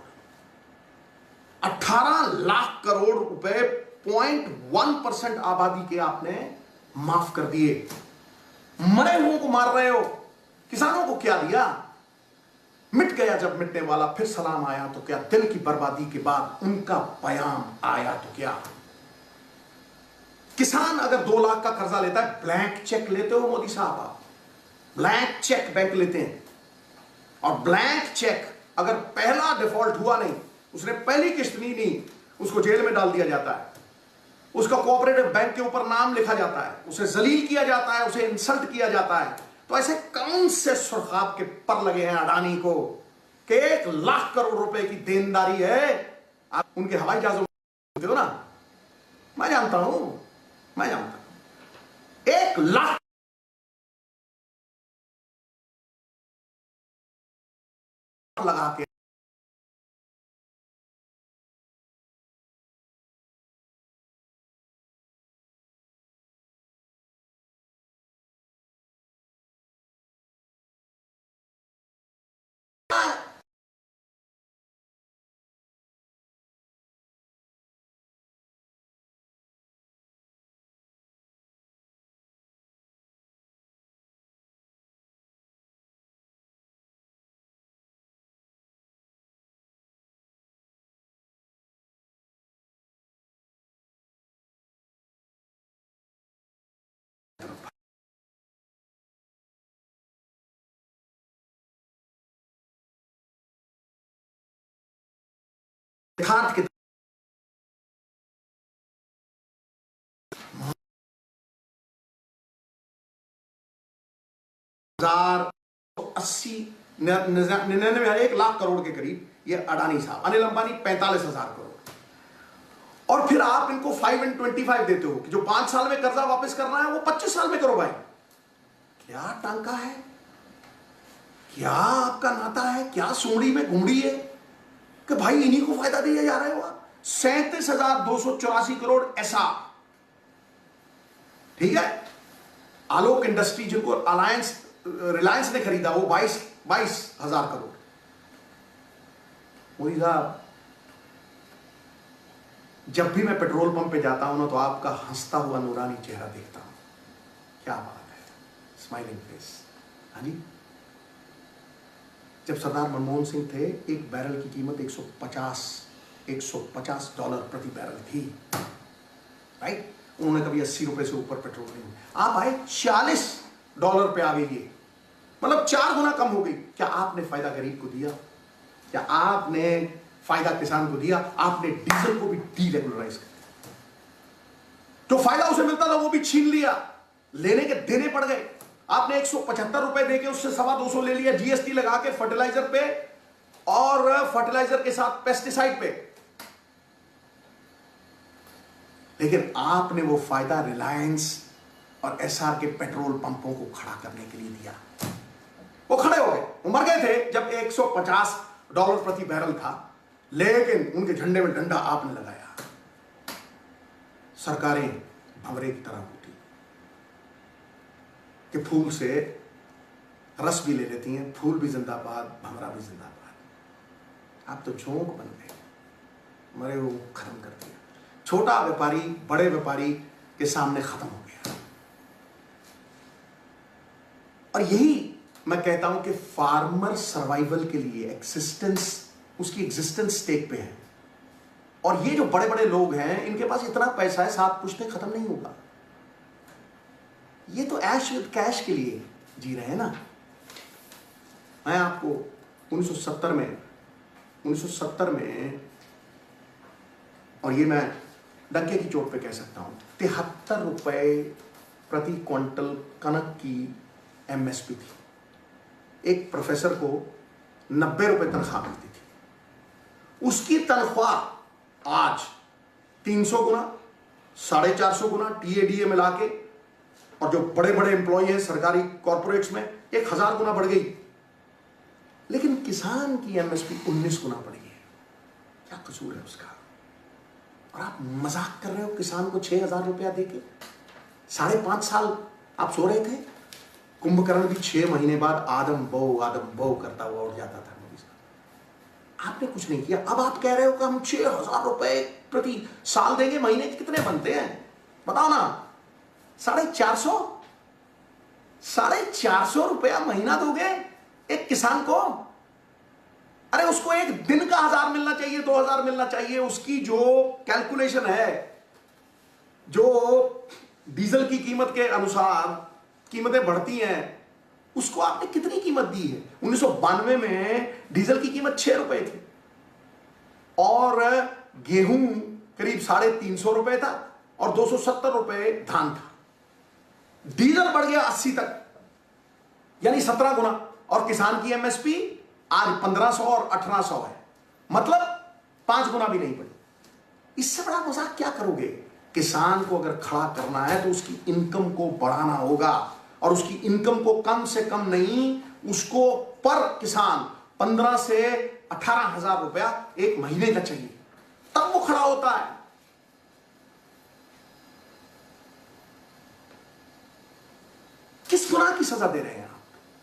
18 लाख करोड़ रुपए 0.1% आबादी के आपने माफ कर दिए। मरे हुओं को मार रहे हो, किसानों को क्या दिया? मिट गया जब मिटने वाला, फिर सलाम आया तो क्या? दिल की बर्बादी के बाद उनका पयाम आया तो क्या? किसान अगर 2 लाख का कर्जा लेता है, ब्लैंक चेक लेते हो मोदी साहब आप? ब्लैंक चेक बैंक लेते हैं, और ब्लैंक चेक अगर पहला डिफॉल्ट हुआ नहीं, उसने पहली किस्त नहीं दी, उसको जेल में डाल दिया जाता है, उसका कोऑपरेटिव बैंक के ऊपर नाम लिखा जाता है, उसे जलील किया जाता है, उसे इंसल्ट किया जाता है। तो ऐसे कौन से सुरखाब के पर लगे हैं अडानी को कि 1 लाख करोड़ रुपए की देनदारी है। आप उनके हवाई जहाजों में हो ना, मैं जानता हूं, मैं जानता हूं 1 लाख लगा के यथार्थ के 1080 99 1 लाख करोड़ के करीब ये अडानी साहब, अनिल अंबानी 45,000 करोड़। और फिर आप इनको 5 and 25 देते हो कि जो 5 साल में कर्जा वापस करना है वो 25 साल में करो। भाई क्या टांका है, क्या आपका नाता है, क्या सुमड़ी में घुमड़ी है कि भाई इन्हीं को फायदा दिया जा रहा है। 37,284 करोड़ ऐसा, ठीक है। आलोक इंडस्ट्री जिनको रिलायंस ने खरीदा वो 22,000 करोड़। मोदी साहब, जब भी मैं पेट्रोल पंप पे जाता हूं ना तो आपका हंसता हुआ नूरानी चेहरा देखता हूं। क्या बात है, स्माइलिंग फेस। हाँ जी, जब सरदार मनमोहन सिंह थे एक बैरल की कीमत 150 डॉलर प्रति बैरल थी, राइट। उन्होंने कभी 80 रुपए से ऊपर पेट्रोल नहीं। आप आए 40 डॉलर पे आ गई, ये मतलब 4 गुना कम हो गई। क्या आपने फायदा गरीब को दिया? क्या आपने फायदा किसान को दिया? आपने डीजल को भी डीरेगुलराइज कर दिया, जो फायदा उसे मिलता था वो भी छीन लिया, लेने के देने पड़ गए। आपने 175 रुपए देके उससे 225 ले लिया जीएसटी लगा के फर्टिलाइजर पे और फर्टिलाइजर के साथ पेस्टिसाइड पे। लेकिन आपने वो फायदा रिलायंस और एसआर के पेट्रोल पंपों को खड़ा करने के लिए दिया। वो खड़े हो गए, वो मर गए थे जब 150 डॉलर प्रति बैरल था, लेकिन उनके झंडे में डंडा आपने लगाया। सरकारें भंवरे की तरह होती कि फूल से रस भी ले लेती हैं, फूल भी जिंदाबाद, भंवरा भी जिंदाबाद। आप तो झोंक बन गए, मरे वो खत्म कर दिया। छोटा व्यापारी बड़े व्यापारी के सामने खत्म हो गया। और यही मैं कहता हूं कि फार्मर सर्वाइवल के लिए उसकी एग्जिस्टेंस स्टेक पे है। और ये जो बड़े बड़े लोग हैं इनके पास इतना पैसा है, साथ पुश्ते खत्म नहीं होगा। ये तो ऐश विद कैश के लिए जी रहे हैं ना। मैं आपको 1970 में और ये मैं डंके की चोट पे कह सकता हूं, 73 रुपए प्रति क्विंटल कनक की एमएसपी थी। एक प्रोफेसर को 90 रुपए तनख्वाह मिलती थी। उसकी तनख्वाह आज 300 गुना, 450 गुना टीएडीए मिला के, और जो बड़े बड़े एम्प्लॉय हैं सरकारी कॉर्पोरेट्स में 1000 गुना बढ़ गई। लेकिन किसान की एमएसपी 19 गुना बढ़ गई है। क्या कसूर है उसका? और आप मजाक कर रहे हो किसान को 6,000 रुपया देके। 5.5 साल आप सो रहे थे। कुंभकर्ण भी 6 महीने बाद आदम बो करता हुआ उठ जाता था। मोदी साहब, आपने कुछ नहीं किया। अब आप कह रहे हो कि हम 6,000 रुपए प्रति साल देंगे। महीने के कितने बनते हैं बताओ ना? 450 रुपया महीना दोगे एक किसान को? अरे उसको एक दिन का 1000 मिलना चाहिए, 2000 मिलना चाहिए। उसकी जो कैलकुलेशन है, जो डीजल की कीमत के अनुसार कीमतें बढ़ती हैं, उसको आपने कितनी कीमत दी है? 1992 में डीजल की कीमत 6 रुपए थी और गेहूं करीब 350 रुपए था और 270 रुपए धान था। डीजल बढ़ गया 80 तक, यानी 17 गुना, और किसान की एमएसपी आज 1500 और 1800 है, मतलब 5 गुना भी नहीं बढ़ी। इससे बड़ा मजाक क्या करोगे? किसान को अगर खड़ा करना है तो उसकी इनकम को बढ़ाना होगा, और उसकी इनकम को कम से कम नहीं, उसको पर किसान 15 से 18,000 रुपया एक महीने का चाहिए, तब वो खड़ा होता है। किस गुनाह की सजा दे रहे हैं आप?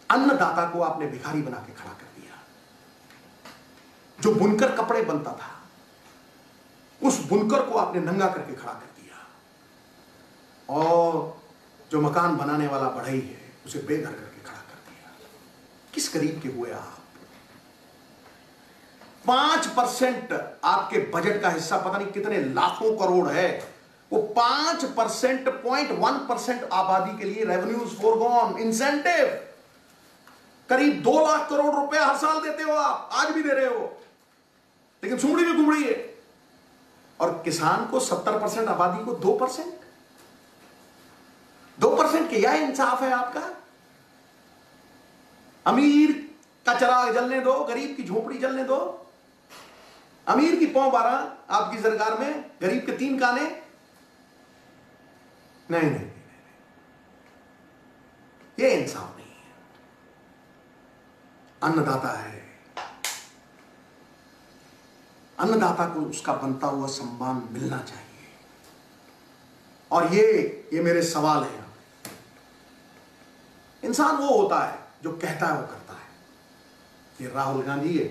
अन्नदाता को आपने भिखारी बना के खड़ा कर दिया। जो बुनकर कपड़े बनता था, उस बुनकर को आपने नंगा करके खड़ा कर दिया, और जो मकान बनाने वाला बढ़ई है उसे बेघर करके खड़ा कर दिया। किस गरीब के हुए आप? 5% आपके बजट का हिस्सा, पता नहीं कितने लाखों करोड़ है, वो 5%, 0.1% आबादी के लिए रेवेन्यूज फोरगॉन, इंसेंटिव करीब 2 लाख करोड़ रुपए हर साल देते हो आप, आज भी दे रहे हो, लेकिन सुमड़ी भी गुमड़ी है। और किसान को 70% आबादी को 2%, 2% के, यह इंसाफ है आपका? अमीर का चराग जलने दो, गरीब की झोपड़ी जलने दो। अमीर की पौ 12 आपकी सरकार में, गरीब के 3 काने। नहीं, नहीं, नहीं, ये इंसाफ नहीं है। अन्नदाता है, अन्नदाता को उसका बनता हुआ सम्मान मिलना चाहिए। और ये मेरे सवाल हैं। इंसान वो होता है जो कहता है वो करता है। ये राहुल गांधी है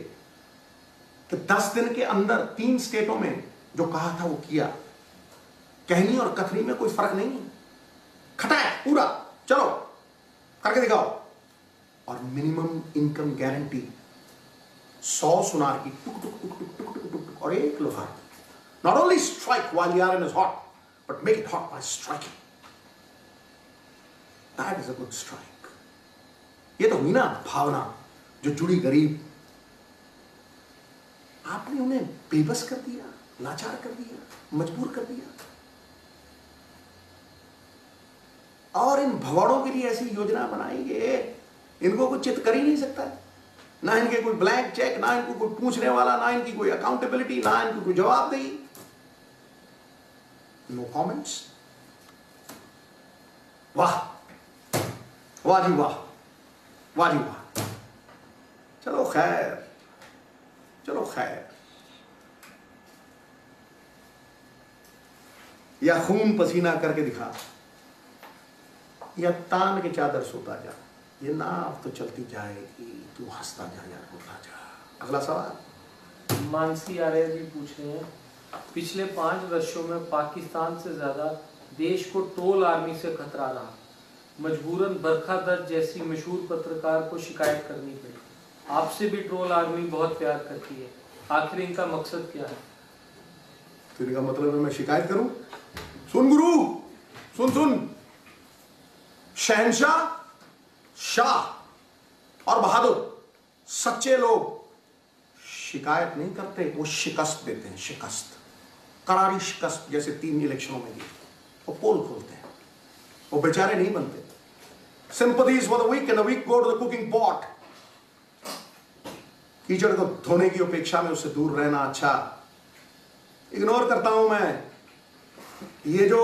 कि 10 दिन के अंदर 3 स्टेटों में जो कहा था वो किया। कहनी और कथनी में कोई फर्क नहीं, खटाए पूरा, चलो करके दिखाओ। और मिनिमम इनकम गारंटी 100 सुनार की टुक टुक टुक टुक टुक टुक टुक और 1 लोहार। Not only strike while the iron is hot, but make it hot bye striking. That is a good strike. ये तो हुई ना भावना जो जुड़ी गरीब। आपने उन्हें बेबस कर दिया, लाचार कर दिया, मजबूर कर दिया। और इन भगौड़ों के लिए ऐसी योजना बनाएंगे, इनको कुछ चित कर ही नहीं सकता। ना इनके कोई ब्लैंक चेक, ना इनको कोई पूछने वाला, ना इनकी कोई अकाउंटेबिलिटी, ना इनको कोई जवाबदेही। No comments. वाह वाह जी वाह, वाह जी वाह। चलो खैर, चलो खैर। या खून पसीना करके दिखा, या तान के चादर सोता जा। ये नाव तो चलती जाएगी, तू हंसता जा यार, रोता जा। अगला सवाल मानसी आर्य जी पूछ रहे हैं, पिछले 5 वर्षों में पाकिस्तान से ज्यादा देश को ट्रोल आर्मी से खतरा रहा। मजबूरन बरखा दत्त जैसी मशहूर पत्रकार को शिकायत करनी पड़ी। आपसे भी ट्रोल आर्मी बहुत प्यार करती है, आखिर इनका मकसद क्या है? तो इनका मतलब है मैं शिकायत करूं? सुन गुरु, सुन सुन। शहंशाह, शाह और बहादुर, सच्चे लोग शिकायत नहीं करते, वो शिकस्त देते हैं। शिकस्त, करारी शिकस्त, जैसे 3 इलेक्शनों में दी। वो पोल खोलते हैं, वो बेचारे नहीं बनते। Sympathies for the weak and the weak go to the cooking pot. कीचड़ को धोने की अपेक्षा में उससे दूर रहना अच्छा। इग्नोर करता हूं मैं ये जो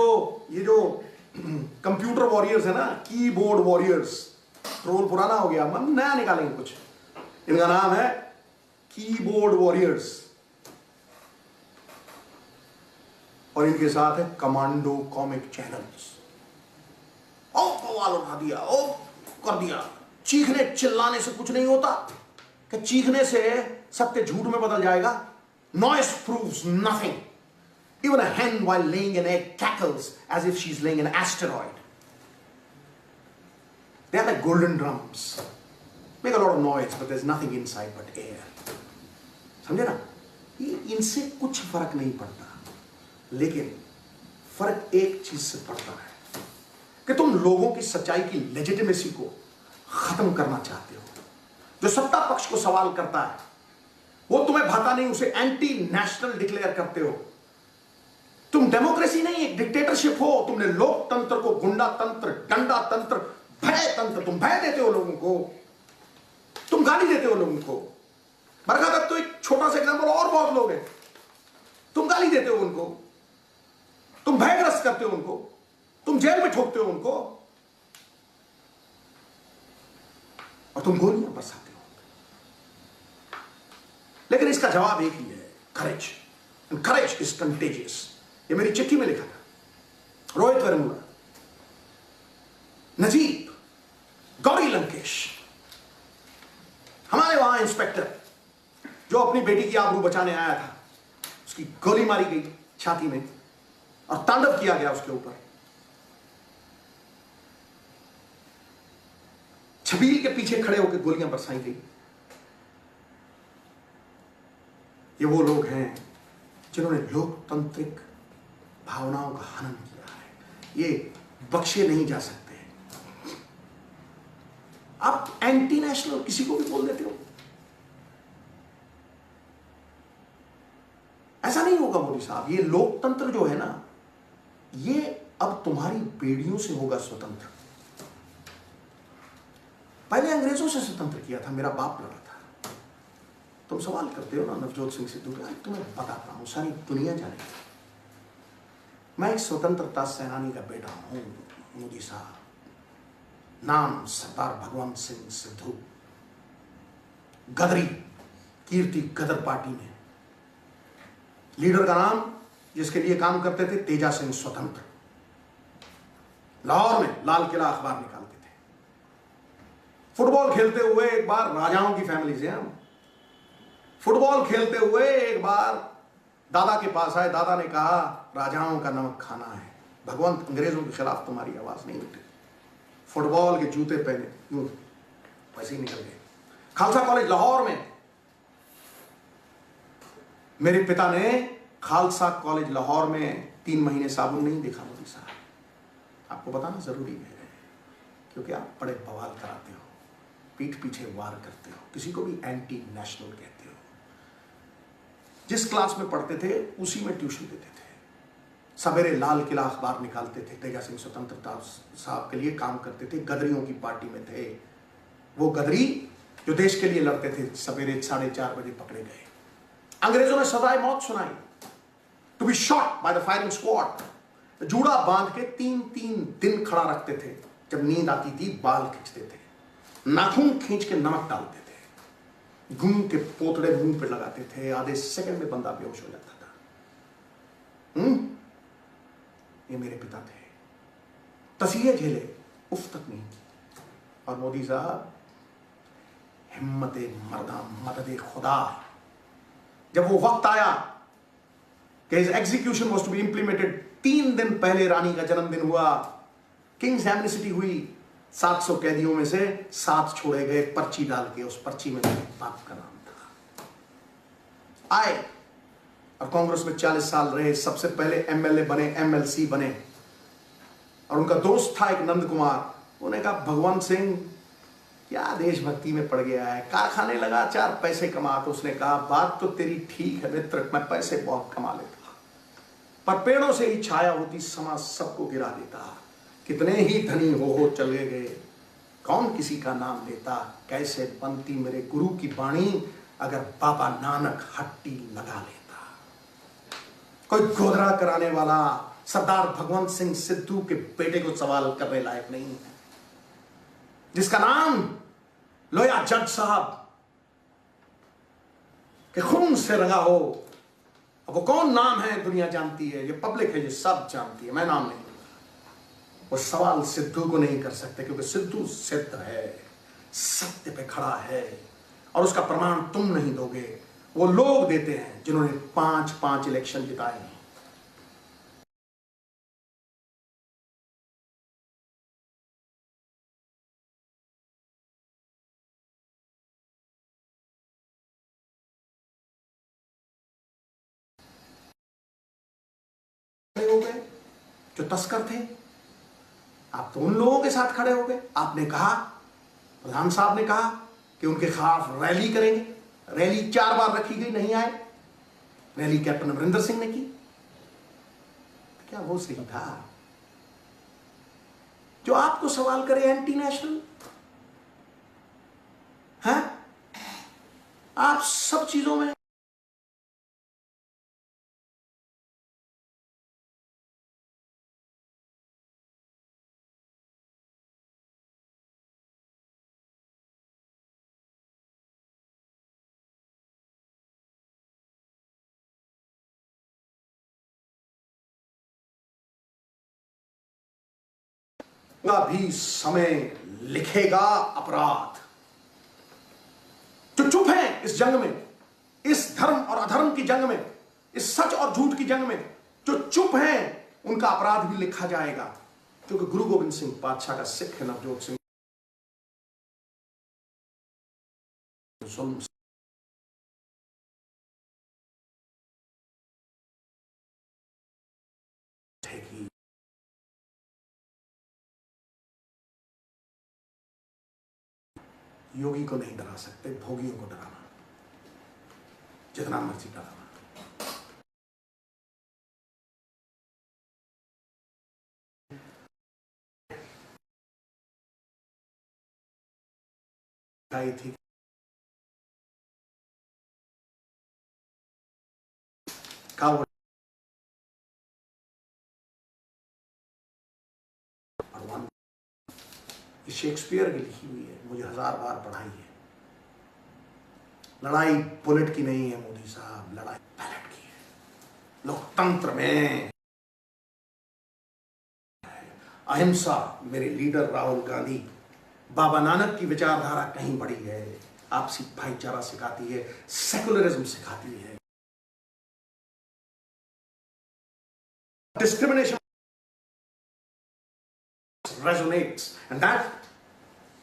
कंप्यूटर वॉरियर्स है ना, कीबोर्ड वॉरियर्स। ट्रोल पुराना हो गया, हम नया निकालेंगे कुछ। इनका नाम है कीबोर्ड वॉरियर्स, और इनके साथ है कमांडो कॉमिक चैनल्स। ओ बवाल उठा दिया, ओ कर दिया। चीखने चिल्लाने से कुछ नहीं होता, कि चीखने से सत्य झूठ में बदल जाएगा। Noise proves nothing. Even a hen while laying an egg cackles as if she's laying an asteroid. They are like golden drums. Make a lot of noise, but there's nothing inside but air. समझे ना? इनसे कुछ फर्क नहीं पड़ता, लेकिन फर्क एक चीज से पड़ता है कि तुम लोगों की सच्चाई की लेजिटिमेसी को खत्म करना चाहते हो। जो सत्ता पक्ष को सवाल करता है वो तुम्हें भाता नहीं, उसे एंटी नेशनल डिक्लेयर करते हो। तुम डेमोक्रेसी नहीं एक डिक्टेटरशिप हो। तुमने लोकतंत्र को गुंडा तंत्र, डंडा तंत्र, भय तंत्र, तुम भय देते हो लोगों को, तुम गाली देते हो लोगों को। बरखा दत्त तो एक छोटा सा एग्जाम्पल, और बहुत लोग हैं। तुम गाली देते हो उनको, तुम भयग्रस्त करते हो उनको, तुम जेल में ठोकते हो उनको, और तुम गोलियां बरसाते हो। लेकिन इसका जवाब एक ही है, courage. And courage is contagious. ये मेरी चिट्ठी में लिखा था। रोहित वेमुला, नजीब, गौरी लंकेश, हमारे वहां इंस्पेक्टर जो अपनी बेटी की आबरू बचाने आया था, उसकी गोली मारी गई छाती में और तांडव किया गया उसके ऊपर। छबील के पीछे खड़े होकर गोलियां बरसाई गई। ये वो लोग हैं जिन्होंने लोकतांत्रिक भावनाओं का हनन किया है। ये बख्शे नहीं जा सकते। आप एंटी नेशनल किसी को भी बोल देते हो, ऐसा नहीं होगा मोदी साहब। ये लोकतंत्र जो है ना, ये अब तुम्हारी बेड़ियों से होगा स्वतंत्र। पहले अंग्रेजों से स्वतंत्र किया था, मेरा बाप लड़ा था। तुम सवाल करते हो ना नवजोत सिंह सिद्धू का, तुम्हें बताता हूं, सारी दुनिया जाने। मैं एक स्वतंत्रता सेनानी का बेटा हूं मोदी साहब। नाम सरदार भगवंत सिंह सिद्धू, गदरी, कीर्ति गदर पार्टी में। लीडर का नाम जिसके लिए काम करते थे, तेजा सिंह स्वतंत्र। लाहौर में लाल किला अखबार निकालते थे। फुटबॉल खेलते हुए एक बार, राजाओं की फैमिली से हम, फुटबॉल खेलते हुए एक बार दादा के पास आए। दादा ने कहा, राजाओं का नमक खाना है। भगवंत, अंग्रेजों के खिलाफ तुम्हारी आवाज नहीं उठी। फुटबॉल के जूते पहने यूं वैसे ही निकल गए। खालसा कॉलेज लाहौर में, मेरे पिता ने खालसा कॉलेज लाहौर में 3 महीने साबुन नहीं देखा मोदी साहब। आपको बताना जरूरी है, क्योंकि आप बड़े बवाल कराते हो, पीठ पीछे वार करते हो, किसी को भी एंटी नेशनल कहते हो। जिस क्लास में पढ़ते थे उसी में ट्यूशन देते थे। सवेरे लाल किला अखबार निकालते थे। तेजा सिंह स्वतंत्रता साहब के लिए काम करते थे, गदरियों की पार्टी में थे। वो गदरी जो देश के लिए लड़ते थे, सवेरे 4:30 बजे पकड़े गए। अंग्रेजों ने सजाए मौत सुनाई, to be shot by the firing squad. जूड़ा बांध के 3-3 दिन खड़ा रखते थे। जब नींद आती थी बाल खींचते थे, नाखून खींच के नमक डालते थे, घूम के पोतड़े मुंह पे लगाते थे। आधे सेकंड में बंदा बेहोश हो जाता था। ये मेरे पिता थे। तसीहे झेले, उफ तक नहीं की। और मोदी साहब, हिम्मते मर्दा मददे खुदा। जब वो वक्त आया कि his execution was to be implemented, 3 दिन पहले रानी का जन्मदिन हुआ, किंग्स एमनेस्टी हुई। 700 कैदियों में से 7 छोड़े गए, पर्ची डाल के। उस पर्ची में मेरे बाप का नाम था। आए और कांग्रेस में 40 साल रहे। सबसे पहले एमएलए बने, एमएलसी बने। और उनका दोस्त था एक नंद कुमार। उन्हें कहा, भगवंत सिंह क्या देशभक्ति में पड़ गया है, कारखाने लगा, 4 पैसे कमा। तो उसने कहा, बात तो तेरी ठीक है मित्र, मैं पैसे बहुत कमा लेता, पर पेड़ों से ही छाया होती, समाज सबको गिरा देता। कितने ही धनी हो चले गए, कौन किसी का नाम लेता। कैसे बनती मेरे गुरु की वाणी, अगर बाबा नानक हट्टी लगा लेता। कोई गोदरा कराने वाला सरदार भगवंत सिंह सिद्धू के बेटे को सवाल करने लायक नहीं है, जिसका नाम लोया जट साहब के खून से रंगा हो। अब वो कौन नाम है दुनिया जानती है, ये पब्लिक है, ये सब जानती है, मैं नाम नहीं लूंगा। वो सवाल सिद्धू को नहीं कर सकते, क्योंकि सिद्धू सिद्ध है, सत्य पे खड़ा है, और उसका प्रमाण तुम नहीं दोगे, वो लोग देते हैं जिन्होंने 5-5 इलेक्शन जिताए हैं। हो गए जो तस्कर थे, आप तो उन लोगों के साथ खड़े हो गए। आपने कहा प्रधान साहब ने कहा कि उनके खिलाफ रैली करेंगे, रैली 4 बार रखी गई, नहीं आए। रैली कैप्टन अमरिंदर सिंह ने की। क्या वो सही था? जो आपको सवाल करे एंटी नेशनल है, आप सब चीजों में का भी समय लिखेगा अपराध। जो चुप है इस जंग में, इस धर्म और अधर्म की जंग में, इस सच और झूठ की जंग में, जो चुप है उनका अपराध भी लिखा जाएगा। क्योंकि गुरु गोविंद सिंह पातशाह का सिख है नवजोत सिंह जुल्म उठेगी। योगी को नहीं डरा सकते, भोगियों को डराना, जितना मर्जी डराना। आई थी भगवान शेक्सपियर की लिखी हुई है, मुझे 1000 बार पढ़ाई है। लड़ाई बुलेट की नहीं है मोदी साहब, लड़ाई बैलेट की है। लोकतंत्र में अहिंसा, मेरे लीडर राहुल गांधी, बाबा नानक की विचारधारा कहीं बड़ी है। आपसी भाईचारा सिखाती है, सेकुलरिज्म सिखाती है, discrimination resonates and that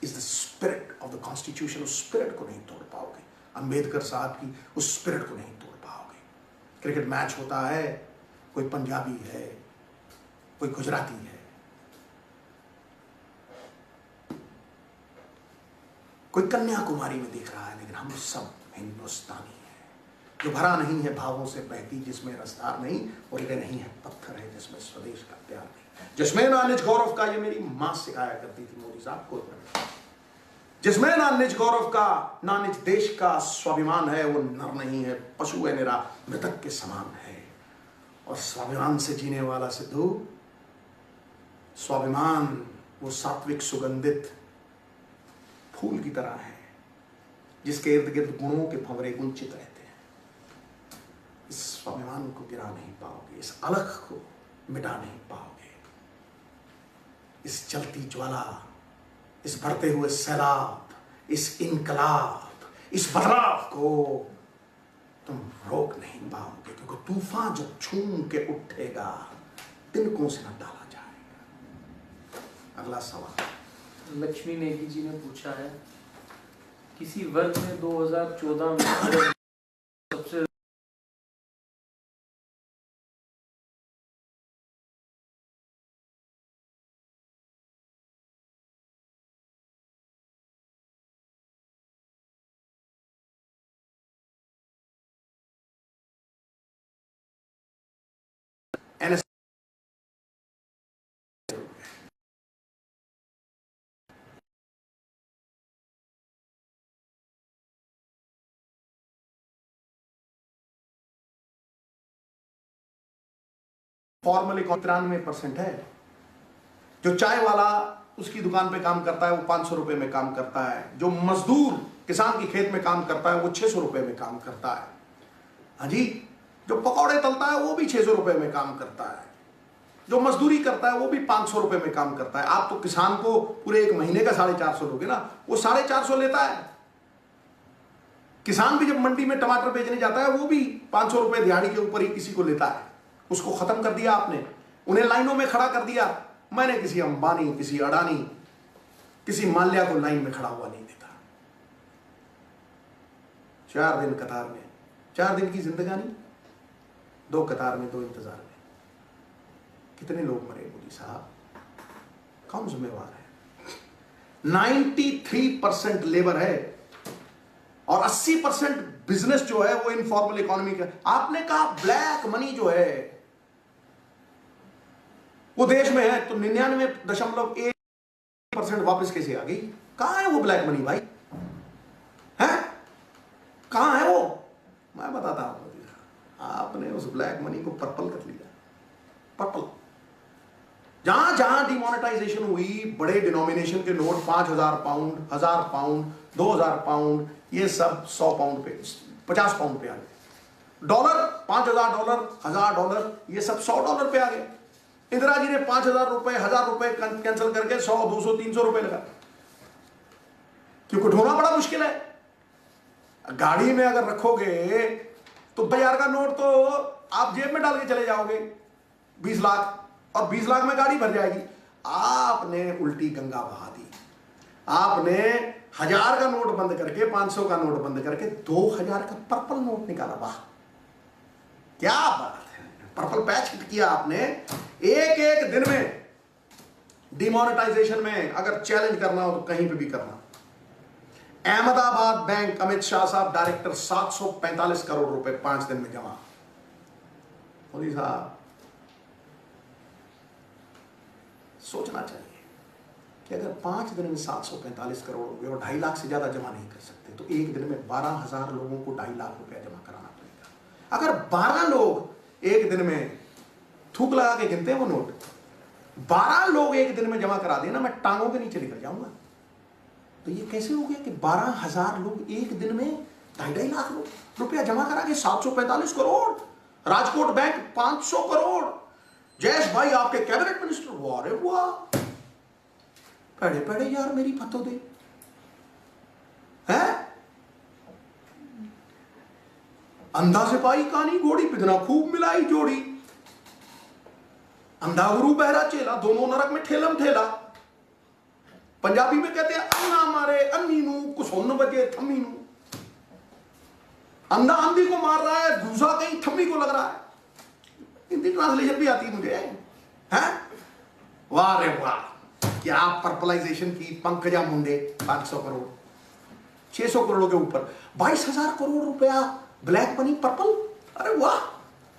is the spirit of the constitution। उस spirit को नहीं तोड़ पाओगे, अंबेडकर साहब की उस spirit को नहीं तोड़ पाओगे। क्रिकेट मैच होता है, कोई पंजाबी है, कोई गुजराती है, कोई कन्याकुमारी में देख रहा है, लेकिन हम सब हिंदुस्तानी हैं। जो भरा नहीं है भावों से बहती जिसमें रसदार नहीं, और ये नहीं है पत्थर है जिसमें स्वदेश का प्यार नहीं। जिसमें ना निज गौरव का, ये मेरी मां सिखाया करती थी मोदी साहब को, जिसमें ना निज गौरव का ना निज देश का स्वाभिमान है, वो नर नहीं है, पशु है, निरा मृतक के समान है। और स्वाभिमान से जीने वाला सिद्धू, स्वाभिमान वो सात्विक सुगंधित फूल की तरह है, जिसके इर्द गिर्द गुणों के भंवरे गुंचित रहते हैं। इस स्वाभिमान को गिरा नहीं पाओगे, इस अलख को मिटा नहीं पाओगे। इस चलती ज्वाला, इस बढ़ते हुए सैलाब, इस इनकलाब, इस बदलाव को तुम रोक नहीं पाओगे, क्योंकि तूफान जब छूम के उठेगा तिनकों से न डाला जाएगा। अगला सवाल लक्ष्मी नेगी जी ने पूछा है, किसी वर्ग ने 2014 में सबसे NS फॉर्मली 93% है। जो चाय वाला उसकी दुकान पे काम करता है वो 500 रुपए में काम करता है। जो मजदूर किसान की खेत में काम करता है वो 600 रुपए में काम करता है। हाँ जी, जो पकौड़े तलता है वो भी 600 रुपए में काम करता है। जो मजदूरी करता है वो भी 500 रुपए में काम करता है। आप तो किसान को पूरे एक महीने का 450 लोगे ना, वो 450 लेता है। किसान भी जब मंडी में टमाटर बेचने जाता है वो भी 500 रुपए दिहाड़ी के ऊपर ही किसी को लेता है। उसको खत्म कर दिया आपने, उन्हें लाइनों में खड़ा कर दिया। मैंने किसी अंबानी, किसी अडानी, किसी माल्या को लाइन में खड़ा हुआ नहीं देखा। 4 दिन कतार में, 4 दिन की जिंदगानी, 2 कतार में, 2 इंतजार में। कितने लोग मरे मोदी साहब, कौन जिम्मेवार है? 93% लेबर है और 80% बिजनेस जो है वो इनफॉर्मल इकोनॉमी का। आपने कहा ब्लैक मनी जो है वो देश में है, तो 99.1% वापस कैसे आ गई? कहां है वो ब्लैक मनी भाई? है कहां है वो? मैं बताता हूं। आपने उस ब्लैक मनी को पर्पल कर लिया। पर्पल जहां जहां डिमोनेटाइजेशन हुई, बड़े डिनोमिनेशन के नोट 5,000 पाउंड, 1,000 पाउंड, 2,000 पाउंड, ये सब 100 पाउंड पे, 50 पाउंड पे आ गए। डॉलर, 5,000 डॉलर, 1,000 डॉलर, ये सब 100 डॉलर पे आ गए। इंदिरा जी ने 5,000 रुपए, 1,000 रुपए कैंसिल करके 100, 200, 300 रुपए लगा, क्योंकि ढोना बड़ा मुश्किल है। गाड़ी में अगर रखोगे तो 1,000 का नोट तो आप जेब में डाल के चले जाओगे, 20 लाख, और 20 लाख में गाड़ी भर जाएगी। आपने उल्टी गंगा बहा दी। आपने 1,000 का नोट बंद करके, 500 का नोट बंद करके 2,000 का पर्पल नोट निकाला। वाह क्या बात है, पर्पल पैच किया आपने। एक एक दिन में डिमोनेटाइजेशन में अगर चैलेंज करना हो तो कहीं पे भी करना। अहमदाबाद बैंक, अमित शाह साहब डायरेक्टर, 745 करोड़ रुपए 5 दिन में जमा। मोदी साहब सोचना चाहिए कि अगर 5 दिन में 745 करोड़ रुपए और 2.5 लाख से ज्यादा जमा नहीं कर सकते तो एक दिन में 12,000 लोगों को 2.5 लाख रुपया जमा कराना पड़ेगा। अगर 12 लोग एक दिन में थूक लगा के गिनते हैं वो नोट, 12 लोग एक दिन में जमा करा देना, मैं टांगों के नीचे निकल जाऊंगा। तो ये कैसे हो गया कि 12,000 लोग एक दिन में 2.5 लाख रुपया जमा करा के 745 करोड़। राजकोट बैंक 500 करोड़। जयेश भाई आपके कैबिनेट मिनिस्टर, वाह रे वाह, पढ़े पढ़े यार मेरी फतो दे है। अंधा सिपाही कानी घोड़ी, पिधना खूब मिलाई जोड़ी। अंधा गुरु बहरा चेला, दोनों नरक में ठेलम ठेला। पंजाबी में कहते हैं अन्ना मारे अन्नी नू, कुसोन बजे थम्मी नू। अंधा अंधी को मार रहा है, दूसरा कहीं थम्मी को लग रहा है। हिंदी ट्रांसलेशन भी आती है मुझे, हैं? वाह रे वाह, क्या पर्पलाइजेशन की पंकजा मुंडे। 500 करोड़, 600 करोड़ के ऊपर 22,000 करोड़ रुपया ब्लैक मनी, पर्पल। अरे वाह,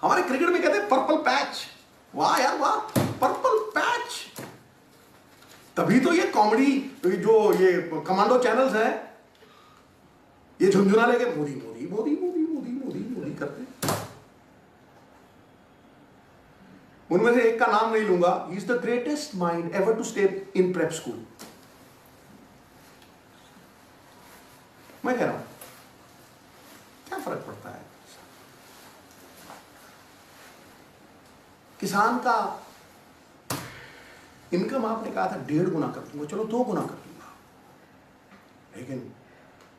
हमारे क्रिकेट में कहते हैं पर्पल पैच। वाह यार वाह, पर्पल पैच। तभी तो ये कॉमेडी जो ये कमांडो चैनल्स हैं, ये झुंझुना लेके मोदी मोदी मोदी मोदी मोदी मोदी मोदी करते। उनमें से एक का नाम नहीं लूंगा, he is the greatest mind ever to stay in prep school. मैं कह रहा हूं क्या फर्क पड़ता है? किसान का इनकम आपने कहा था 1.5 गुना कर दूंगा, चलो 2 गुना कर दूंगा। लेकिन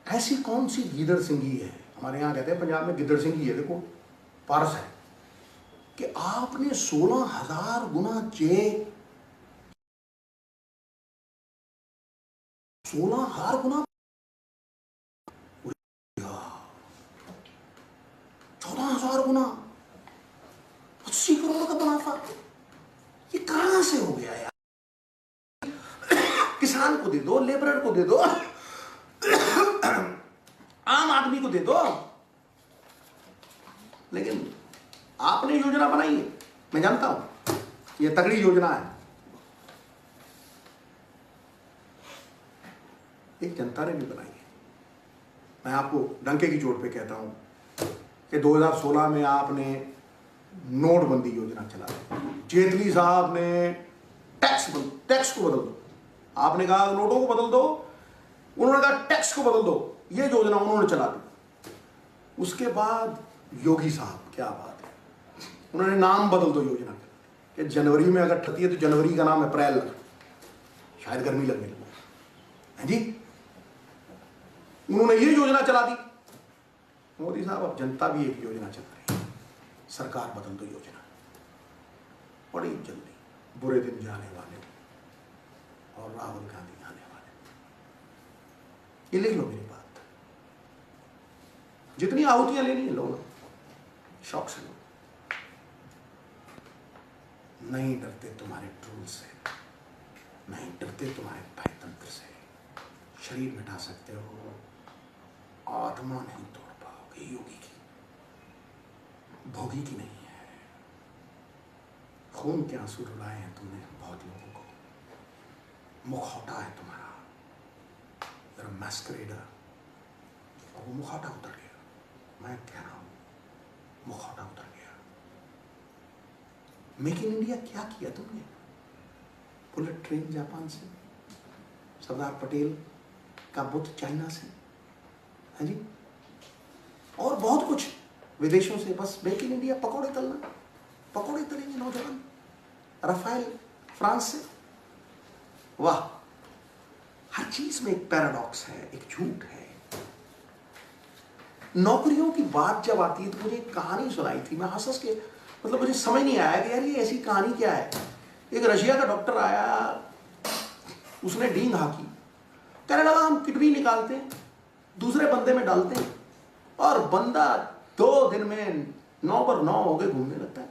ऐसी कौन सी गिदड़ सिंगी है, हमारे यहां कहते हैं पंजाब में गिदड़ सिंगी है, देखो पारस है, कि आपने 16,000 गुना चेक, 16,000 गुना, 14,000 गुना, 80 करोड़ का मुनाफा। ये कहां से हो गया यार? किसान को दे दो, लेबरर को दे दो, आम आदमी को दे दो। लेकिन आपने योजना बनाई है, मैं जानता हूं ये तगड़ी योजना है। एक जनता ने भी बनाई है। मैं आपको डंके की चोट पे कहता हूं कि 2016 में आपने नोटबंदी योजना चला दी। जेटली साहब ने टैक्स को बदल दो, आपने कहा नोटों को बदल दो, उन्होंने कहा टैक्स को बदल दो। ये योजना उन्होंने चला दी। उसके बाद योगी साहब, क्या बात है, उन्होंने नाम बदल दो योजना का, कि जनवरी में अगर ठती है तो जनवरी का नाम अप्रैल रख, शायद गर्मी लगने लगी है जी। उन्होंने ये योजना चला दी। मोदी साहब अब जनता भी एक योजना चला रही है, सरकार बदल दो योजना। बड़ी जल्दी बुरे दिन जाने वाले और राहुल गांधी आने वाले। ये लिख लो मेरी बात, जितनी आहुतियां लेनी है लो, शौक से लो। नहीं डरते तुम्हारे ट्रोल से, नहीं डरते तुम्हारे भयतंत्र से। शरीर मिटा सकते हो, आत्मा नहीं तोड़ पाओगे। योगी की, भोगी की नहीं है। खून के आंसू रुलाए हैं तुमने बहुत लोगों को, मुखौटा है तुम्हारा, मैस्करेडर, और वो मुखौटा उतर गया। मैं कह रहा हूं मुखौटा उतर गया। मेक इन इंडिया क्या किया तुमने? बुलेट ट्रेन जापान से, सरदार पटेल का बुद्ध चाइना से, है जी, और बहुत कुछ विदेशों से। बस मेक इन इंडिया, पकौड़े तलना, पकौड़े तलेंगे नौजवान। राफेल फ्रांस से, वाह। हर चीज में एक पैराडॉक्स है, एक झूठ है। नौकरियों की बात जब आती है तो मुझे एक कहानी सुनाई थी, मैं हंस के, मतलब मुझे समझ नहीं आया कि यार ये ऐसी कहानी क्या है। एक रशिया का डॉक्टर आया, उसने डींग हाकी, कहने लगा हम किडनी निकालते हैं, दूसरे बंदे में डालते हैं, और बंदा 2 दिन में 9 पर 9 हो गए घूमने लगता है।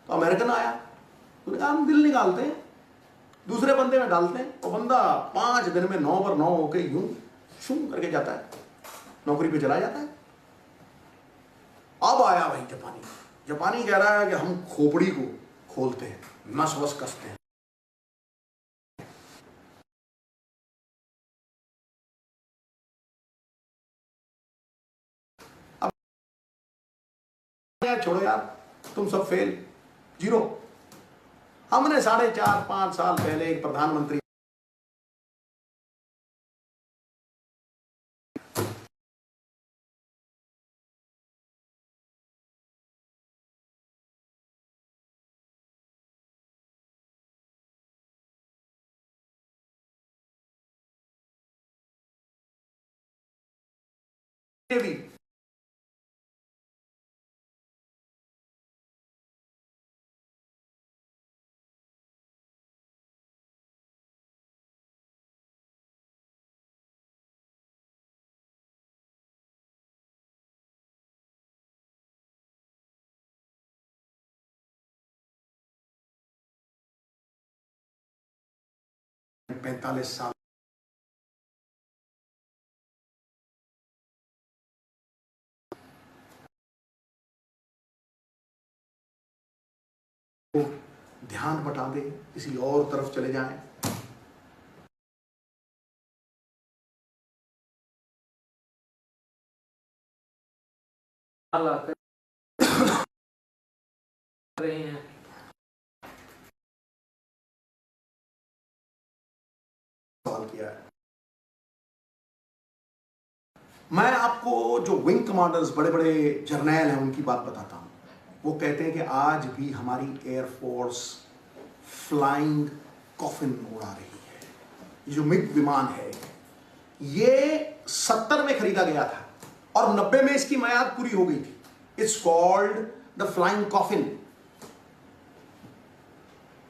तो अमेरिकन आया, उसने कहा हम दिल निकालते हैं, दूसरे बंदे में डालते हैं, और बंदा 5 दिन में 9 पर 9 होके यूं शूं करके जाता है, नौकरी पे चला जाता है। अब आया भाई जापानी, जापानी कह रहा है कि हम खोपड़ी को खोलते हैं, नस वस कसते हैं। अब छोड़ो यार, तुम सब फेल, जीरो। हमने 4.5-5 साल पहले एक प्रधानमंत्री भी पैंतालीस साल ध्यान बटा दे, किसी और तरफ चले जाएं। लाकर रहे हैं। सवाल किया है। मैं आपको जो विंग कमांडर्स, बड़े बड़े जर्नैल हैं, उनकी बात बताता हूं। वो कहते हैं कि आज भी हमारी एयरफोर्स फ्लाइंग कॉफिन उड़ा रही है। ये जो मिग विमान है, ये 70 में खरीदा गया था और 90 में इसकी मियाद पूरी हो गई थी। It's called the flying coffin.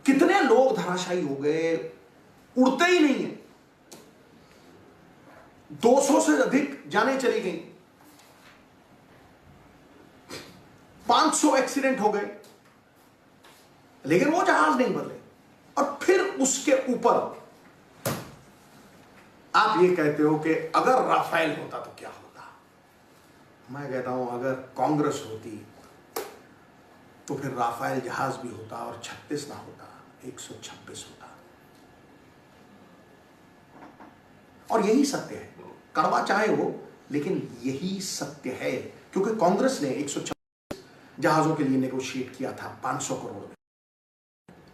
कितने लोग धराशायी हो गए, उड़ते ही नहीं है। 200 से अधिक जाने चली गई, 500 एक्सीडेंट हो गए, लेकिन वो जहाज नहीं बदले। और फिर उसके ऊपर आप ये कहते हो कि अगर राफेल होता तो क्या होता। मैं कहता हूं अगर कांग्रेस होती तो फिर राफेल जहाज भी होता और 36 ना होता, 126 होता। और यही सत्य है, कड़वा चाहे हो, लेकिन यही सत्य है। क्योंकि कांग्रेस ने 126 जहाजों के लिए नेगोशिएट किया था 500 करोड़ में,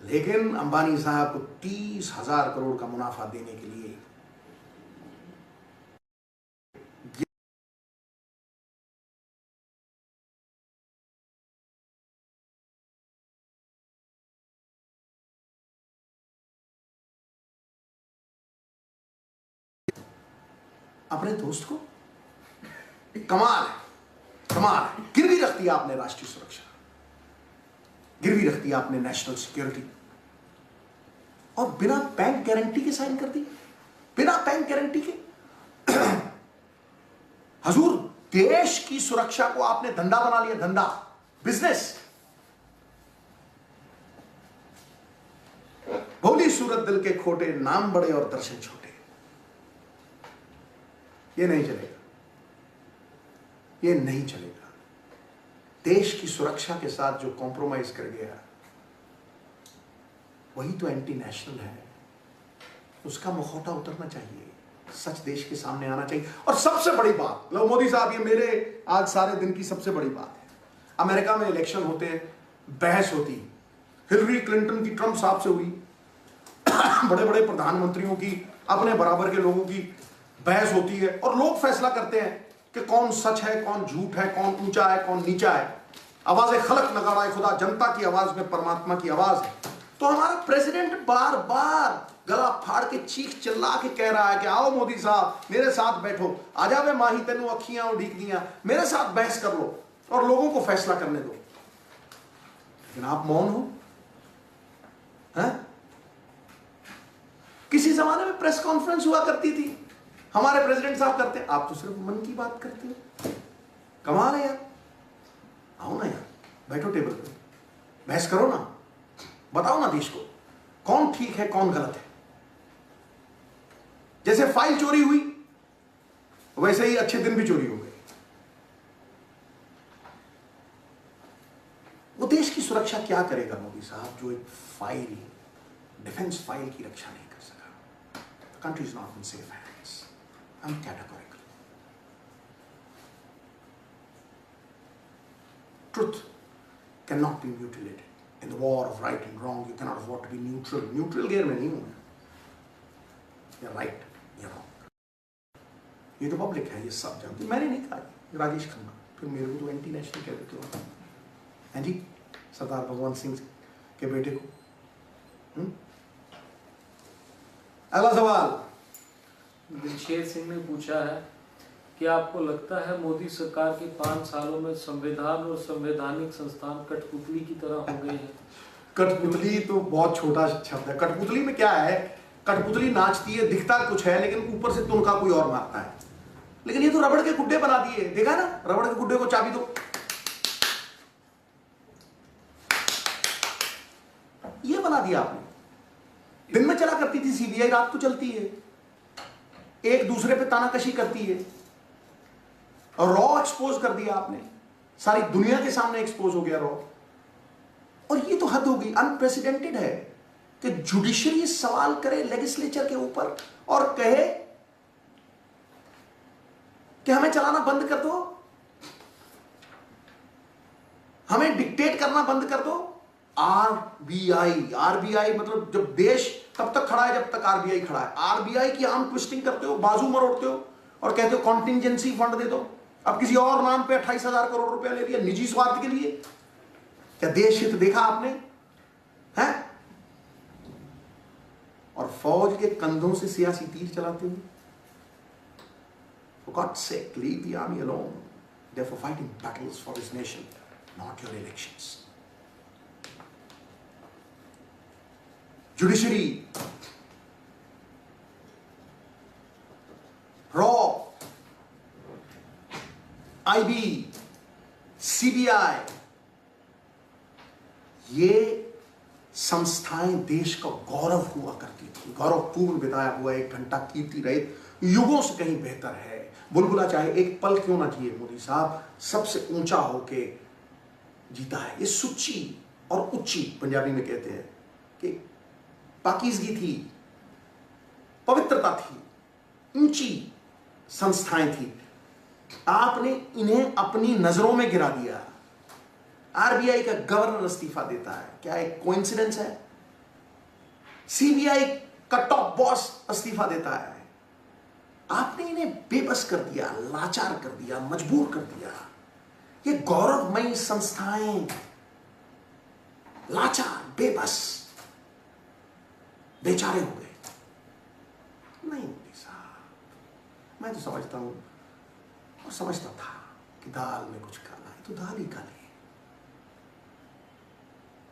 लेकिन अंबानी साहब को 30,000 करोड़ का मुनाफा देने के लिए अपने दोस्त को, कमाल है, कमाल है। गिरवी रख दिया आपने राष्ट्रीय सुरक्षा, गिरवी रख दिया आपने नेशनल सिक्योरिटी, और बिना बैंक गारंटी के साइन कर दी, बिना बैंक गारंटी के। हजूर, देश की सुरक्षा को आपने धंधा बना लिया, धंधा, बिजनेस। भोली सूरत दिल के खोटे, नाम बड़े और दर्शन छोटे। ये नहीं चलेगा, ये नहीं चलेगा। देश की सुरक्षा के साथ जो कॉम्प्रोमाइज कर गया वही तो एंटी नेशनल है। उसका मुखौटा उतरना चाहिए, सच देश के सामने आना चाहिए। और सबसे बड़ी बात, लो मोदी साहब, ये मेरे आज सारे दिन की सबसे बड़ी बात है, अमेरिका में इलेक्शन होते हैं, बहस होती, हिलरी क्लिंटन की ट्रंप साहब से हुई, बड़े बड़े प्रधानमंत्रियों की, अपने बराबर के लोगों की बहस होती है, और लोग फैसला करते हैं कि कौन सच है, कौन झूठ है, कौन ऊंचा है, कौन नीचा है। आवाज़ खलक नगाड़ा खुदा, जनता की आवाज में परमात्मा की आवाज है। तो हमारा प्रेसिडेंट बार बार गला फाड़ के चीख चिल्ला के कह रहा है कि आओ मोदी साहब मेरे साथ बैठो, आ जावे माही तेनू अखियां उड़ीक दियां, मेरे साथ बहस कर लो और लोगों को फैसला करने दो। लेकिन आप मौन हो। हैं? किसी जमाने में प्रेस कॉन्फ्रेंस हुआ करती थी, हमारे प्रेसिडेंट साहब करते, आप तो सिर्फ मन की बात करते हो। कमाल है यार। आओ ना यार, बैठो टेबल पे, बहस करो ना, बताओ ना देश को कौन ठीक है कौन गलत है। जैसे फाइल चोरी हुई वैसे ही अच्छे दिन भी चोरी हो गए। वो देश की सुरक्षा क्या करेगा मोदी साहब जो एक फाइल, डिफेंस फाइल की रक्षा नहीं कर सका। Country is not in safe hands. I am categorical. Truth cannot be mutilated. In the war of right and wrong, you cannot afford to be neutral. Neutral gear में नहीं हूं मैं। You're right, you're wrong. ये तो पब्लिक है, ये सब जानते। मैंने नहीं कहा, राजेश खन्ना, फिर मेरे को तो एंटी नेशनल कह देते हो। हैं जी, सरदार भगवंत सिंह के बेटे को। अगला सवाल दिलशेर सिंह ने पूछा है कि आपको लगता है मोदी सरकार के 5 सालों में संविधान और संवैधानिक संस्थान कठपुतली की तरह हो गए हैं? कठपुतली तो बहुत छोटा शब्द है। कठपुतली में क्या है, कठपुतली नाचती है, दिखता कुछ है लेकिन ऊपर से तुनका कोई और मारता है। लेकिन ये तो रबड़ के गुड्डे बना दिए, देखा ना, रबड़ के गुड्डे को चाबी दो, ये बना दिया आपने। दिन में चला करती थी सीबीआई, रात को चलती है, एक दूसरे पे तानाकशी करती है, और रॉ एक्सपोज कर दिया आपने, सारी दुनिया के सामने एक्सपोज हो गया रॉ। और ये तो हद हो गई, अनप्रेसिडेंटेड है कि जुडिशरी सवाल करे लेजिस्लेचर के ऊपर और कहे कि हमें चलाना बंद कर दो, हमें डिक्टेट करना बंद कर दो। आरबीआई मतलब जब देश तब तक खड़ा है जब तक आरबीआई खड़ा है। आरबीआई की आर्म ट्विस्टिंग करते हो, बाजू मरोड़ते हो और कहते हो कॉन्टिंजेंसी फंड दे दो। अब किसी और नाम पे 28,000 करोड़ रुपया ले लिया निजी स्वार्थ के लिए। क्या देश हित देखा आपने? हैं? और फौज के कंधों से सियासी तीर चलाते हुए। For God's sake, leave the army alone. They're for fighting battles for this nation, not your elections. Judiciary, RAW, IB, CBI, ये संस्थाएं देश का गौरव हुआ करती थी, गौरवपूर्ण बिताया हुआ 1 घंटा कीर्ति रहित युगों से कहीं बेहतर है। बुलबुला चाहे एक पल क्यों ना जिए, मोदी साहब सबसे ऊंचा होके जीता है। ये सुच्ची और उच्ची पंजाबी में कहते हैं कि पाकीज़गी थी, पवित्रता थी, ऊंची संस्थाएं थी। आपने इन्हें अपनी नजरों में गिरा दिया। आरबीआई का गवर्नर इस्तीफा देता है, क्या एक कोइंसिडेंस है? सीबीआई का टॉप बॉस इस्तीफा देता है। आपने इन्हें बेबस कर दिया, लाचार कर दिया, मजबूर कर दिया। ये गौरवमयी संस्थाएं लाचार, बेबस, बेचारे हो गए। नहीं मोदी साहब, मैं तो समझता हूं और समझता था कि दाल में कुछ काला है तो दाल ही काली है।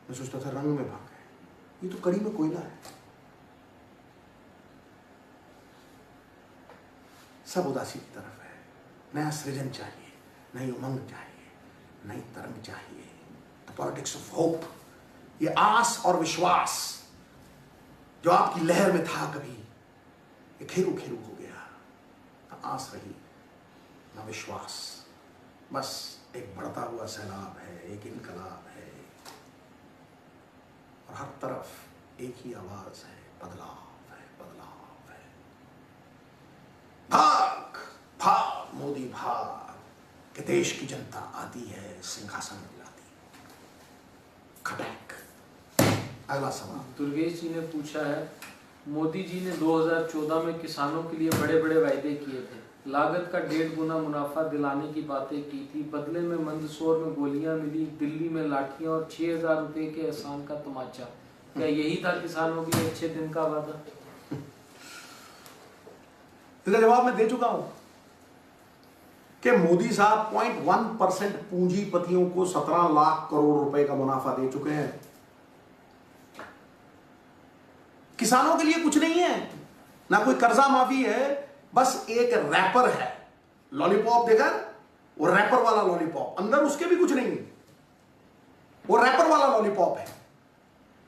मैं सोचता था रंग में भाग है, ये तो कड़ी में कोयला है। सब उदासी की तरफ है। नया सृजन चाहिए, नई उमंग चाहिए, नई तरंग चाहिए। द पॉलिटिक्स ऑफ होप, ये आस और विश्वास जो आपकी लहर में था कभी, ये खेरू खेरू हो गया। आस रही, न विश्वास। बस एक बढ़ता हुआ सैलाब है, एक इनकलाब है, और हर तरफ एक ही आवाज है, बदलाव है, बदलाव है। भाग भाग मोदी भाग, कि देश की जनता आती है सिंहासन दिलाती। खटैक। अगला सवाल दुर्गेश जी ने पूछा है, मोदी जी ने 2014 में किसानों के लिए बड़े बड़े वायदे किए थे, लागत का 1.5 गुना मुनाफा दिलाने की बातें की थी, बदले में मंदसौर में गोलियां मिली, दिल्ली में लाठियां और 6,000 रुपए के एहसान का तमाचा। क्या यही था किसानों के लिए अच्छे दिन का वादा? इसका जवाब मैं दे चुका हूं कि मोदी साहब 0.1% पूंजीपतियों को 17 लाख करोड़ रुपए का मुनाफा दे चुके हैं। किसानों के लिए कुछ नहीं है, ना कोई कर्जा माफी है, बस एक रैपर है। लॉलीपॉप देखा, वो रैपर वाला लॉलीपॉप, अंदर उसके भी कुछ नहीं है, वो रैपर वाला लॉलीपॉप है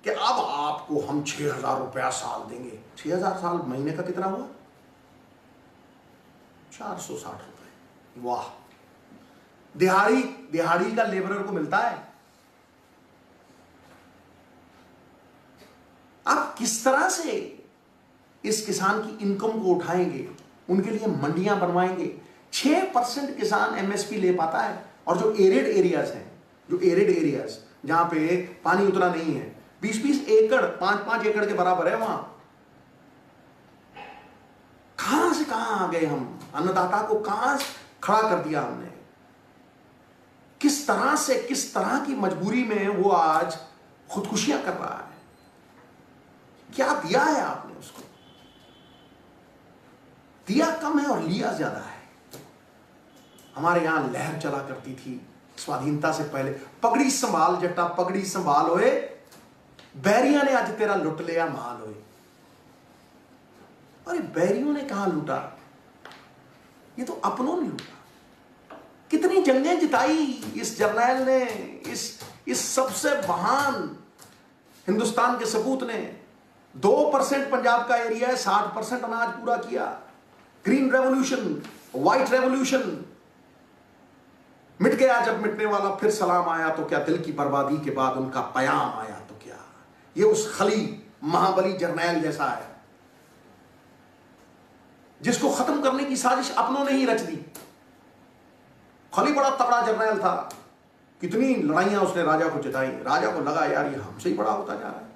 कि अब आपको हम 6,000 रुपया साल देंगे। 6,000 साल महीने का कितना हुआ? 460 रुपए। वाह, दिहाड़ी का लेबरर को मिलता है। आप किस तरह से इस किसान की इनकम को उठाएंगे, उनके लिए मंडियां बनवाएंगे। 6% किसान एमएसपी ले पाता है, और जो एरिड एरियाज हैं, जो एरिड एरियाज जहां पे पानी उतना नहीं है, 20-20 एकड़, 5-5 एकड़ के बराबर है, वहां कहां से कहां आ गए हम? अन्नदाता को कहां खड़ा कर दिया हमने? किस तरह से, किस तरह की मजबूरी में वो आज खुदकुशियां कर रहा है? क्या दिया है आपने उसको? दिया कम है और लिया ज्यादा है। हमारे यहां लहर चला करती थी स्वाधीनता से पहले, पगड़ी संभाल जट्टा पगड़ी संभाल होए, बैरिया ने आज तेरा लुट लिया माल होए। अरे बैरियों ने कहां लूटा, ये तो अपनों ने लूटा। कितनी जंगें जिताई इस जर्नैल ने, इस सबसे महान हिंदुस्तान के सपूत ने। 2% पंजाब का एरिया है, 60% अनाज पूरा किया। ग्रीन रेवोल्यूशन, व्हाइट रेवोल्यूशन मिट गया जब मिटने वाला फिर सलाम आया तो क्या, दिल की बर्बादी के बाद उनका पयाम आया तो क्या। ये उस खली महाबली जर्नैल जैसा है जिसको खत्म करने की साजिश अपनों ने ही रच दी। खली बड़ा तगड़ा जर्नैल था, कितनी लड़ाइयां उसने राजा को जिताई। राजा को लगा यार ये हमसे ही बड़ा होता जा रहा है।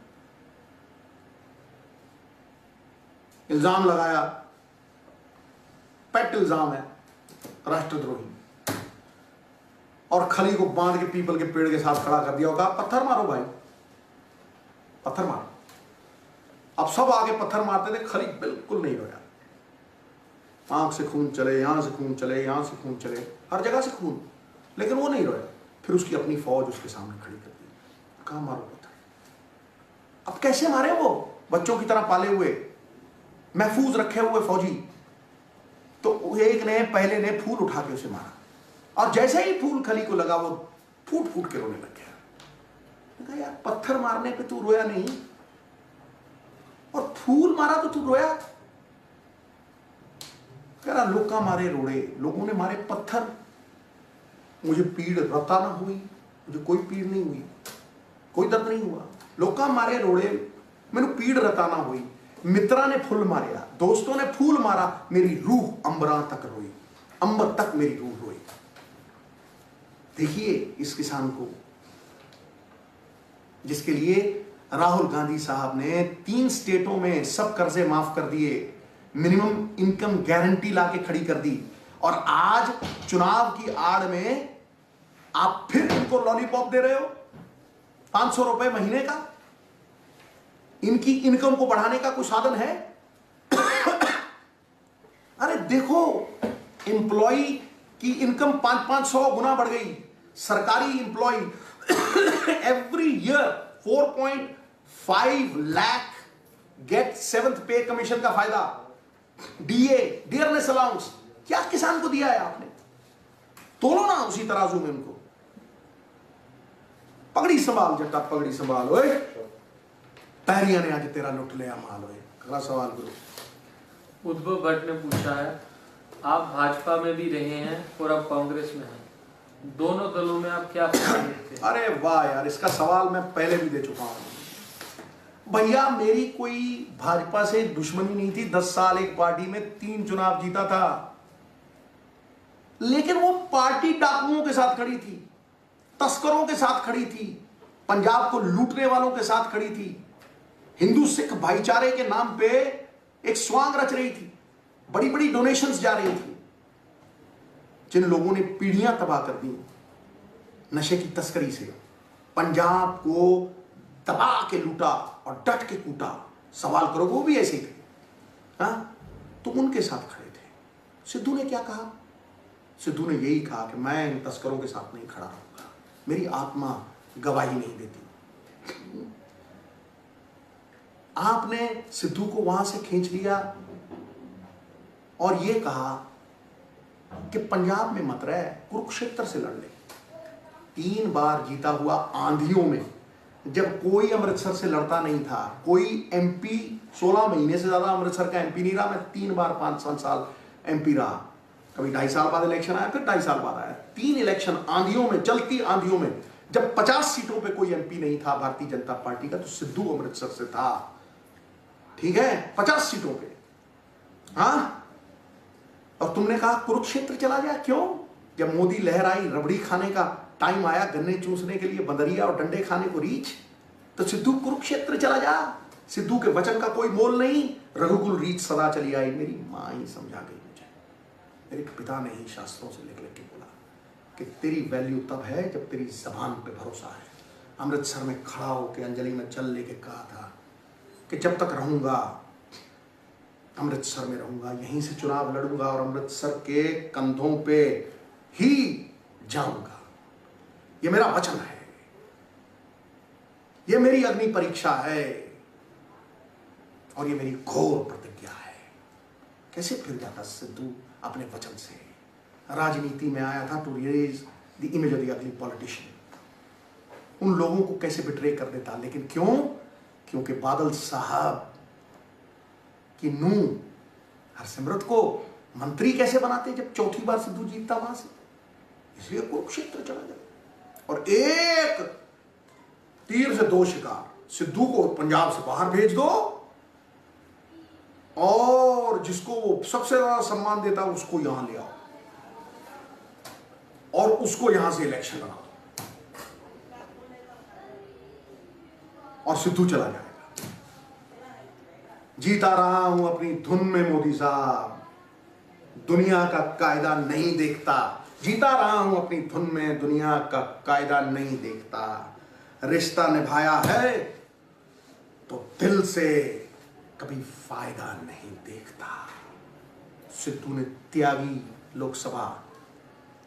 इल्जाम लगाया, पेट इल्जाम है, राष्ट्रद्रोही, और खली को बांध के पीपल के पेड़ के साथ खड़ा कर दिया और कहा पत्थर मारो भाई, पत्थर मारो। अब सब आगे पत्थर मारते थे, खली बिल्कुल नहीं रोया। आंख से खून चले, यहां से खून चले, यहां से खून चले, हर जगह से खून, लेकिन वो नहीं रोया। फिर उसकी अपनी फौज उसके सामने खड़ी कर दी, कहा मारो पत्थर। अब कैसे मारे वो बच्चों की तरह पाले हुए, महफूज रखे हुए फौजी? तो एक ने, पहले ने फूल उठा के उसे मारा, और जैसे ही फूल खली को लगा वो फूट फूट के रोने लग गया। कहा यार पत्थर मारने पे तू रोया नहीं, और फूल मारा तो तू रोया? कह रहा लोका मारे रोड़े, लोगों ने मारे पत्थर, मुझे पीड़ रता ना हुई, मुझे कोई पीड़ नहीं हुई, कोई दर्द नहीं हुआ। लोका मारे रोड़े, मैंने पीड़ रता ना हुई। मित्रा ने फूल मारिया, दोस्तों ने फूल मारा, मेरी रूह अंबरा तक रोई, अंबर तक मेरी रूह रोई। देखिए इस किसान को, जिसके लिए राहुल गांधी साहब ने 3 स्टेटों में सब कर्जे माफ कर दिए, मिनिमम इनकम गारंटी लाके खड़ी कर दी, और आज चुनाव की आड़ में आप फिर इनको लॉलीपॉप दे रहे हो 500 रुपए महीने का। इनकी इनकम को बढ़ाने का कोई साधन है? अरे देखो, एम्प्लॉय की इनकम 500 गुना बढ़ गई। सरकारी employ every year 4.5 lakh get 7th pay commission का फायदा। डीए, डियरनेस अलाउंस, क्या किसान को दिया है आपने? तोलो ना उसी तराजू में उनको। पगड़ी संभाल जट्टा पगड़ी संभाल, ओए पैरिया ने आज तेरा लुट लिया माल। होए अगला सवाल गुरु। उद्धव भट्ट ने पूछा है, आप भाजपा में भी रहे हैं और अब कांग्रेस में हैं, दोनों दलों में आप क्या फर्क देखते हैं? अरे वाह यार, इसका सवाल मैं पहले भी दे चुका हूं भैया। मेरी कोई भाजपा से दुश्मनी नहीं थी। 10 साल एक पार्टी में 3 चुनाव जीता था, लेकिन वो पार्टी डाकुओं के साथ खड़ी थी, तस्करों के साथ खड़ी थी, पंजाब को लूटने वालों के साथ खड़ी थी, हिंदू सिख भाईचारे के नाम पे एक स्वांग रच रही थी, बड़ी बड़ी डोनेशंस जा रही थी। जिन लोगों ने पीढ़ियां तबाह कर दी नशे की तस्करी से, पंजाब को दबा के लूटा और डट के कूटा, सवाल करो वो भी ऐसे ही थे। तो उनके साथ खड़े थे। सिद्धू ने क्या कहा? सिद्धू ने यही कहा कि मैं इन तस्करों के साथ नहीं खड़ा रहूंगा, मेरी आत्मा गवाही नहीं देती। आपने सिद्धू को वहां से खींच लिया और यह कहा कि पंजाब में मत रहे, कुरुक्षेत्र से लड़ ले। 3 बार जीता हुआ आंधियों में, जब कोई अमृतसर से लड़ता नहीं था, कोई एमपी 16 महीने से ज्यादा अमृतसर का एमपी नहीं रहा। मैं 3 बार 5 साल एमपी रहा, कभी 2.5 साल बाद इलेक्शन आया, फिर 2.5 साल बाद आया। 3 इलेक्शन आंधियों में, चलती आंधियों में, जब 50 सीटों पे कोई एमपी नहीं था भारतीय जनता पार्टी का, तो सिद्धू अमृतसर से था। ठीक है, 50 सीटों पे। और तुमने कहा कुरुक्षेत्र चला जाए। क्यों? जब मोदी लहर आई, रबड़ी खाने का टाइम आया, गन्ने चूसने के लिए बंदरिया और डंडे खाने को रीछ, तो सिद्धू कुरुक्षेत्र चला जा। सिद्धू के वचन का कोई मोल नहीं। रघुकुल रीछ सदा चली आई। मेरी मां ही समझा गई मुझे, मेरे पिता ने ही शास्त्रों से लिख लिख के बोला कि तेरी वैल्यू तब है जब तेरी जबान पे भरोसा है। अमृतसर में खड़ा होकर अंजलि में जल लेके कहा था कि जब तक रहूंगा अमृतसर में रहूंगा, यहीं से चुनाव लड़ूंगा और अमृतसर के कंधों पे ही जाऊंगा। ये मेरा वचन है, ये मेरी अग्नि परीक्षा है और ये मेरी घोर प्रतिज्ञा है। कैसे फिर जाता सिद्धू अपने वचन से? राजनीति में आया था to raise the image of the ugly politician. उन लोगों को कैसे बिट्रे कर देता, लेकिन क्यों? क्योंकि बादल साहब कि नूं हरसिमरत को मंत्री कैसे बनाते जब 4थी बार सिद्धू जीतता वहां से। इसलिए कुरुक्षेत्र चला गया और एक तीर से 2 शिकार। सिद्धू को पंजाब से बाहर भेज दो और जिसको वो सबसे ज्यादा सम्मान देता है उसको यहां ले आओ और उसको यहां से इलेक्शन लड़ा दो और सिद्धू चला जाएगा। जीता रहा हूं अपनी धुन में मोदी साहब, दुनिया का कायदा नहीं देखता। जीता रहा हूं अपनी धुन में, दुनिया का कायदा नहीं देखता। रिश्ता निभाया है तो दिल से कभी फायदा नहीं देखता। सिद्धू ने त्यागी लोकसभा।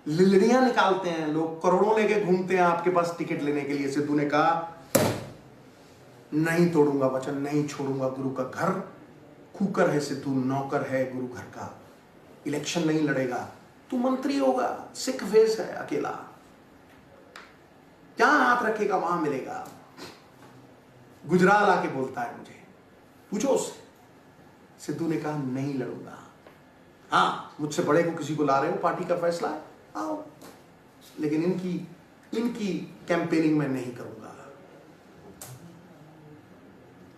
लिलड़ियां निकालते हैं लोग, करोड़ों लेके घूमते हैं आपके पास टिकट लेने के लिए। सिद्धू ने कहा नहीं तोड़ूंगा वचन, नहीं छोड़ूंगा गुरु का घर। कुकर है सिद्धू, नौकर है गुरु घर का। इलेक्शन नहीं लड़ेगा, तू मंत्री होगा, सिख फेस है अकेला, जहां हाथ रखेगा वहां मिलेगा। गुजराल आके बोलता है मुझे, पूछो उससे। सिद्धू ने कहा नहीं लड़ूंगा। हाँ, मुझसे बड़े को किसी को ला रहे हो, पार्टी का फैसला है, आओ, लेकिन इनकी कैंपेनिंग में नहीं करूंगा।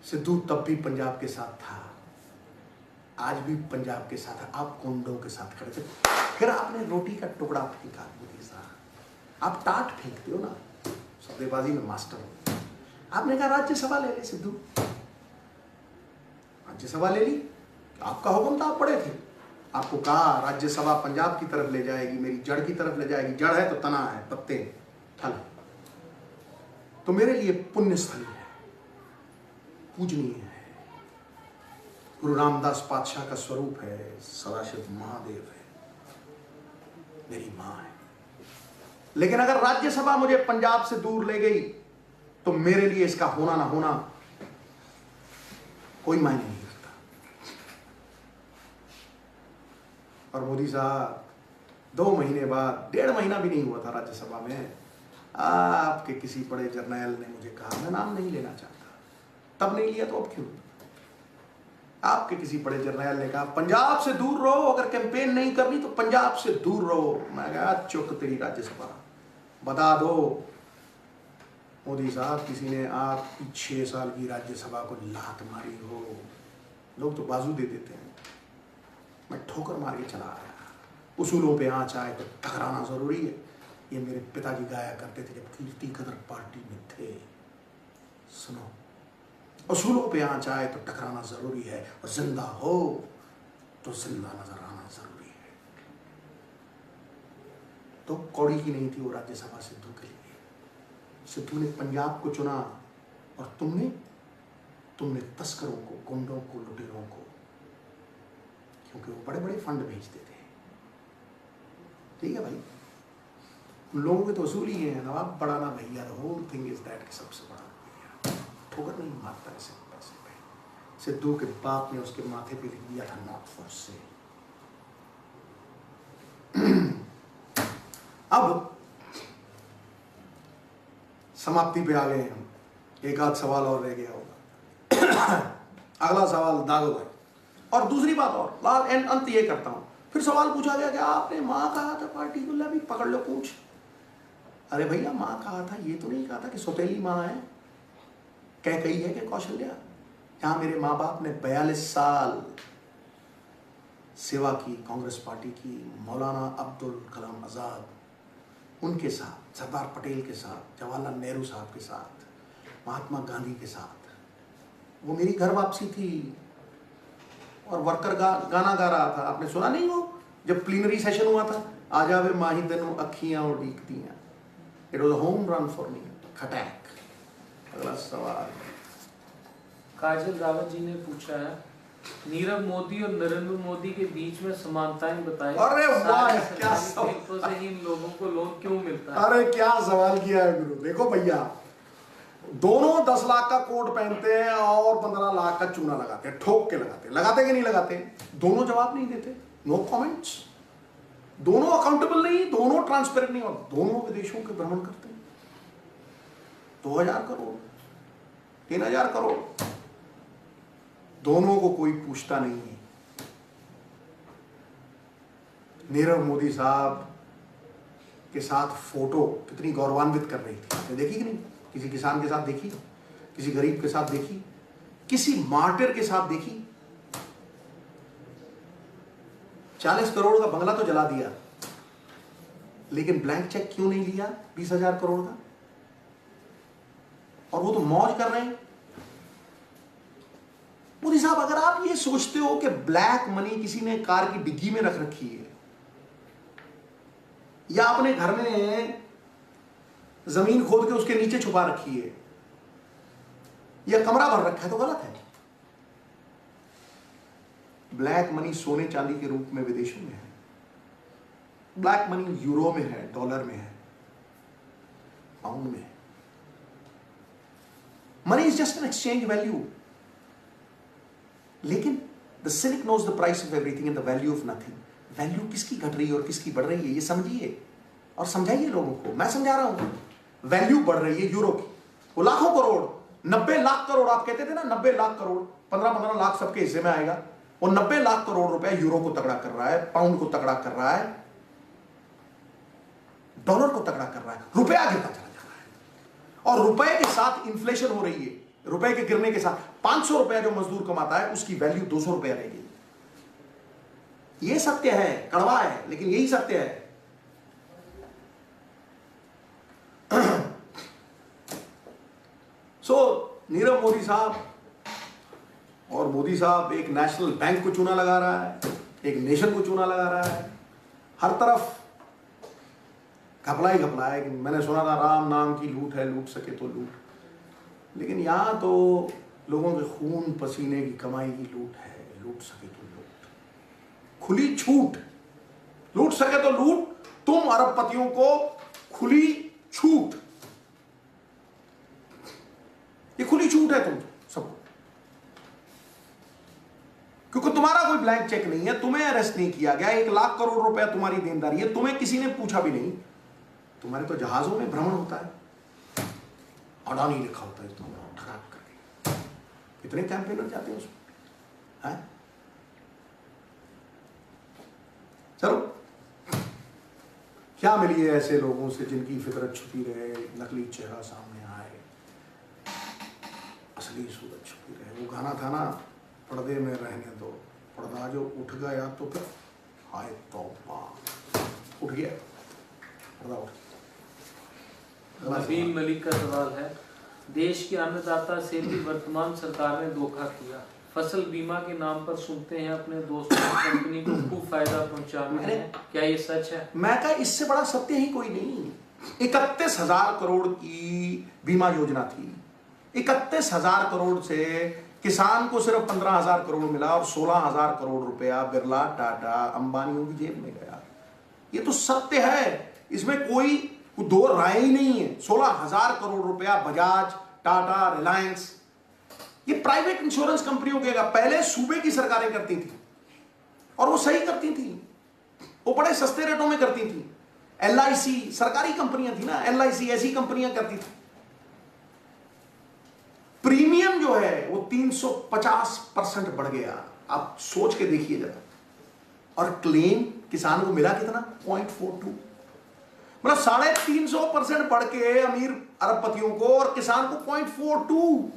सिद्धू तब भी पंजाब के साथ था, आज भी पंजाब के साथ है। आप गुंडों के साथ खड़े थे। फिर आपने रोटी का टुकड़ा फेंका मोदी साहब। आप टाट फेंकते हो ना, सौदेबाजी में मास्टर हो। आपने कहा राज्यसभा ले ले सिद्धू, राज्यसभा ले ली। आपका हुक्म था, आप पड़े थे। आपको कहा राज्यसभा पंजाब की तरफ ले जाएगी, मेरी जड़ की तरफ ले जाएगी। जड़ है तो तना है, पत्ते फल। तो मेरे लिए पुण्य स्थली है, पूजनीय है। गुरु रामदास पातशाह का स्वरूप है, सदाशिव महादेव है, मेरी मां है। लेकिन अगर राज्यसभा मुझे पंजाब से दूर ले गई तो मेरे लिए इसका होना ना होना कोई मायने नहीं रखता। और मोदी साहब 2 महीने बाद, 1.5 महीना भी नहीं हुआ था राज्यसभा में, आपके किसी बड़े जर्नैल ने मुझे कहा, मैं नाम नहीं लेना चाहता, तब नहीं लिया तो अब क्यों? आपके किसी बड़े जर्नैल ने कहा पंजाब से दूर रहो, अगर कैंपेन नहीं करनी तो पंजाब से दूर रहो। मैं कहा चुप तेरी राज्यसभा, बता दो मोदी साहब किसी ने आपकी 6 साल की राज्यसभा को लात मारी हो? लोग तो बाजू दे देते हैं, मैं ठोकर मार के चला आया। उसूलों पे आँच आए तो टकराना जरूरी है, ये मेरे पिताजी गाया करते थे जब कीर्ति कदर पार्टी में थे। सुनो, उसूलों पे आँच आए तो टकराना जरूरी है, और जिंदा हो तो जिंदा नजर आना जरूरी है। तो कौड़ी की नहीं थी वो राज्यसभा सिद्धू के लिए। सिद्धू ने पंजाब को चुना, और तुमने तस्करों को, गुंडों को, लुटेरों को, क्योंकि वो बड़े बड़े फंड भेजते थे। ठीक है भाई, उन लोगों के तो वसूल ही है, नवाब बड़ा ना भैया, the whole thing is that कि सबसे बड़ा भैया ठोकर नहीं मारता ऐसे पैसे पे। सिद्धू के बाप ने उसके माथे पे लिख दिया था नॉट फॉर सेल। अब समाप्ति पे आ गए हम, एक आध सवाल और रह गया होगा। अगला सवाल दागो भाई। और दूसरी बात और अंत ये करता हूं, फिर सवाल पूछा गया कि आपने मां कहा था पार्टी को, भी पकड़ लो पूछ। अरे भैया मां कहा था, ये तो नहीं कहा था कि सौतेली मां है, कैकई है कि कौशल्या। यहां मेरे माँ बाप ने 42 साल सेवा की कांग्रेस पार्टी की, मौलाना अब्दुल कलाम आजाद उनके साथ, सरदार पटेल के साथ, जवाहरलाल नेहरू साहब के साथ, महात्मा गांधी के साथ। वो मेरी घर वापसी थी, और वर्कर गाना गा रहा था, आपने सुना नहीं वो जब प्लीनरी सेशन हुआ था, आ जावे माही दिन अखियां उड़ीकती हैं। It was a home run for me. खटैक। अगला सवाल काजल रावत जी ने पूछा है, नीरव मोदी और नरेंद्र मोदी के बीच में समानताएं बताएं। अरे वाह, क्या सवाल से ही इन लोगों को लोन क्यों मिलता है? अरे क्या सवाल किया है गुरु। देखो भैया, दोनों 10 लाख का कोट पहनते हैं और 15 लाख का चूना लगाते हैं, ठोक के लगाते हैं। लगाते कि नहीं लगाते? दोनों जवाब नहीं देते, नो कमेंट्स। दोनों अकाउंटेबल नहीं, दोनों ट्रांसपेरेंट नहीं, और दोनों विदेशों के भ्रमण करते हैं। 2000 करोड़, 3000 करोड़, दोनों को कोई पूछता नहीं है। नीरव मोदी साहब के साथ फोटो कितनी गौरवान्वित कर रही थी, आपने देखी कि नहीं? किसी किसान के साथ देखी, किसी गरीब के साथ देखी, किसी मार्टिर के साथ देखी? 40 करोड़ का बंगला तो जला दिया, लेकिन ब्लैंक चेक क्यों नहीं लिया 20,000 करोड़ का? और वो तो मौज कर रहे हैं। मोदी साहब, अगर आप ये सोचते हो कि ब्लैक मनी किसी ने कार की डिग्गी में रख रखी है, या अपने घर में जमीन खोद के उसके नीचे छुपा रखी है, या कमरा भर रखा है, तो गलत है। ब्लैक मनी सोने चांदी के रूप में विदेशों में है। ब्लैक मनी यूरो में है, डॉलर में है, पाउंड में है। Money is just an exchange value. लेकिन the cynic knows the price of everything and the value of nothing. Value किसकी घट रही है और किसकी बढ़ रही है, ये समझिए और समझाइए लोगों को। मैं समझा रहा हूं, वैल्यू बढ़ रही है यूरो की, वो लाखों करोड़, 90 लाख करोड़, आप कहते थे ना 90 लाख करोड़, 15-15 लाख सबके हिस्से में आएगा। वो 90 लाख करोड़ रुपया यूरो को तगड़ा कर रहा है, पाउंड को तगड़ा कर रहा है, डॉलर को तगड़ा कर रहा है, रुपया गिरता चला जा रहा है। और रुपए के साथ इन्फ्लेशन हो रही है। रुपए के गिरने के साथ 500 रुपया जो मजदूर कमाता है उसकी वैल्यू 200 रुपया रहेगी। यह सत्य है, कड़वा है, लेकिन यही सत्य है। नीरव मोदी साहब, और मोदी साहब एक नेशनल बैंक को चूना लगा रहा है, एक नेशन को चूना लगा रहा है, हर तरफ घपला ही घपला है। मैंने सुना था राम नाम की लूट है, लूट सके तो लूट, लेकिन यहां तो लोगों के खून पसीने की कमाई की लूट है, लूट सके तो लूट, खुली छूट, लूट सके तो लूट, तुम अरबपतियों को खुली छूट, ये खुली छूट है तुम सबको, क्योंकि तुम्हारा कोई ब्लैंक चेक नहीं है, तुम्हें अरेस्ट नहीं किया गया, 1 लाख करोड़ रुपया तुम्हारी देनदारी है, तुम्हें किसी ने पूछा भी नहीं। तुम्हारे तो जहाजों में भ्रमण होता है, अडानी लिखा होता है, तुम ठगाक करके, कितने कैंपेनर जाते हैं उसमें, है? चलो, क्या मिली है ऐसे लोगों से जिनकी फितरत छुपी रहे, नकली चेहरा सामने आए, असली सूरत छुपी रहे। वो गाना था ना, पर्दे में रहने दो, पर्दा जो उठ गया तो फिर हाय तौबा, उठ गया पर्दा, उठ गया। नबील मलिक का सवाल है, देश के अन्नदाता से भी वर्तमान सरकार ने धोखा किया। फसल बीमा के नाम पर सुनते हैं अपने दोस्तों की कंपनी को खूब फायदा पहुंचाने हैं, क्या ये सच है? मैं कहा इससे बड़ा सत्य ही कोई नहीं। 31,000 करोड़ की बीमा योजना थी, 31,000 करोड़ से किसान को सिर्फ 15,000 करोड़ मिला और 16,000 करोड़ रुपया बिरला, टाटा, अंबानियों की जेब में गया। ये तो सत्य है, इसमें कोई दो राय ही नहीं है। 16,000 करोड़ रुपया बजाज, टाटा, रिलायंस, ये प्राइवेट इंश्योरेंस कंपनियों के, पहले सूबे की सरकारें करती थी और वो सही करती थी, वो बड़े सस्ते रेटों में करती थी। LIC सरकारी कंपनियां थी ना, LIC ऐसी कंपनियां करती थी। प्रीमियम जो है वो 350% बढ़ गया, आप सोच के देखिए जरा। और क्लेम किसान को मिला कितना? 0.42, मतलब 350% बढ़ के अमीर अरबपतियों को और किसान को 0.42।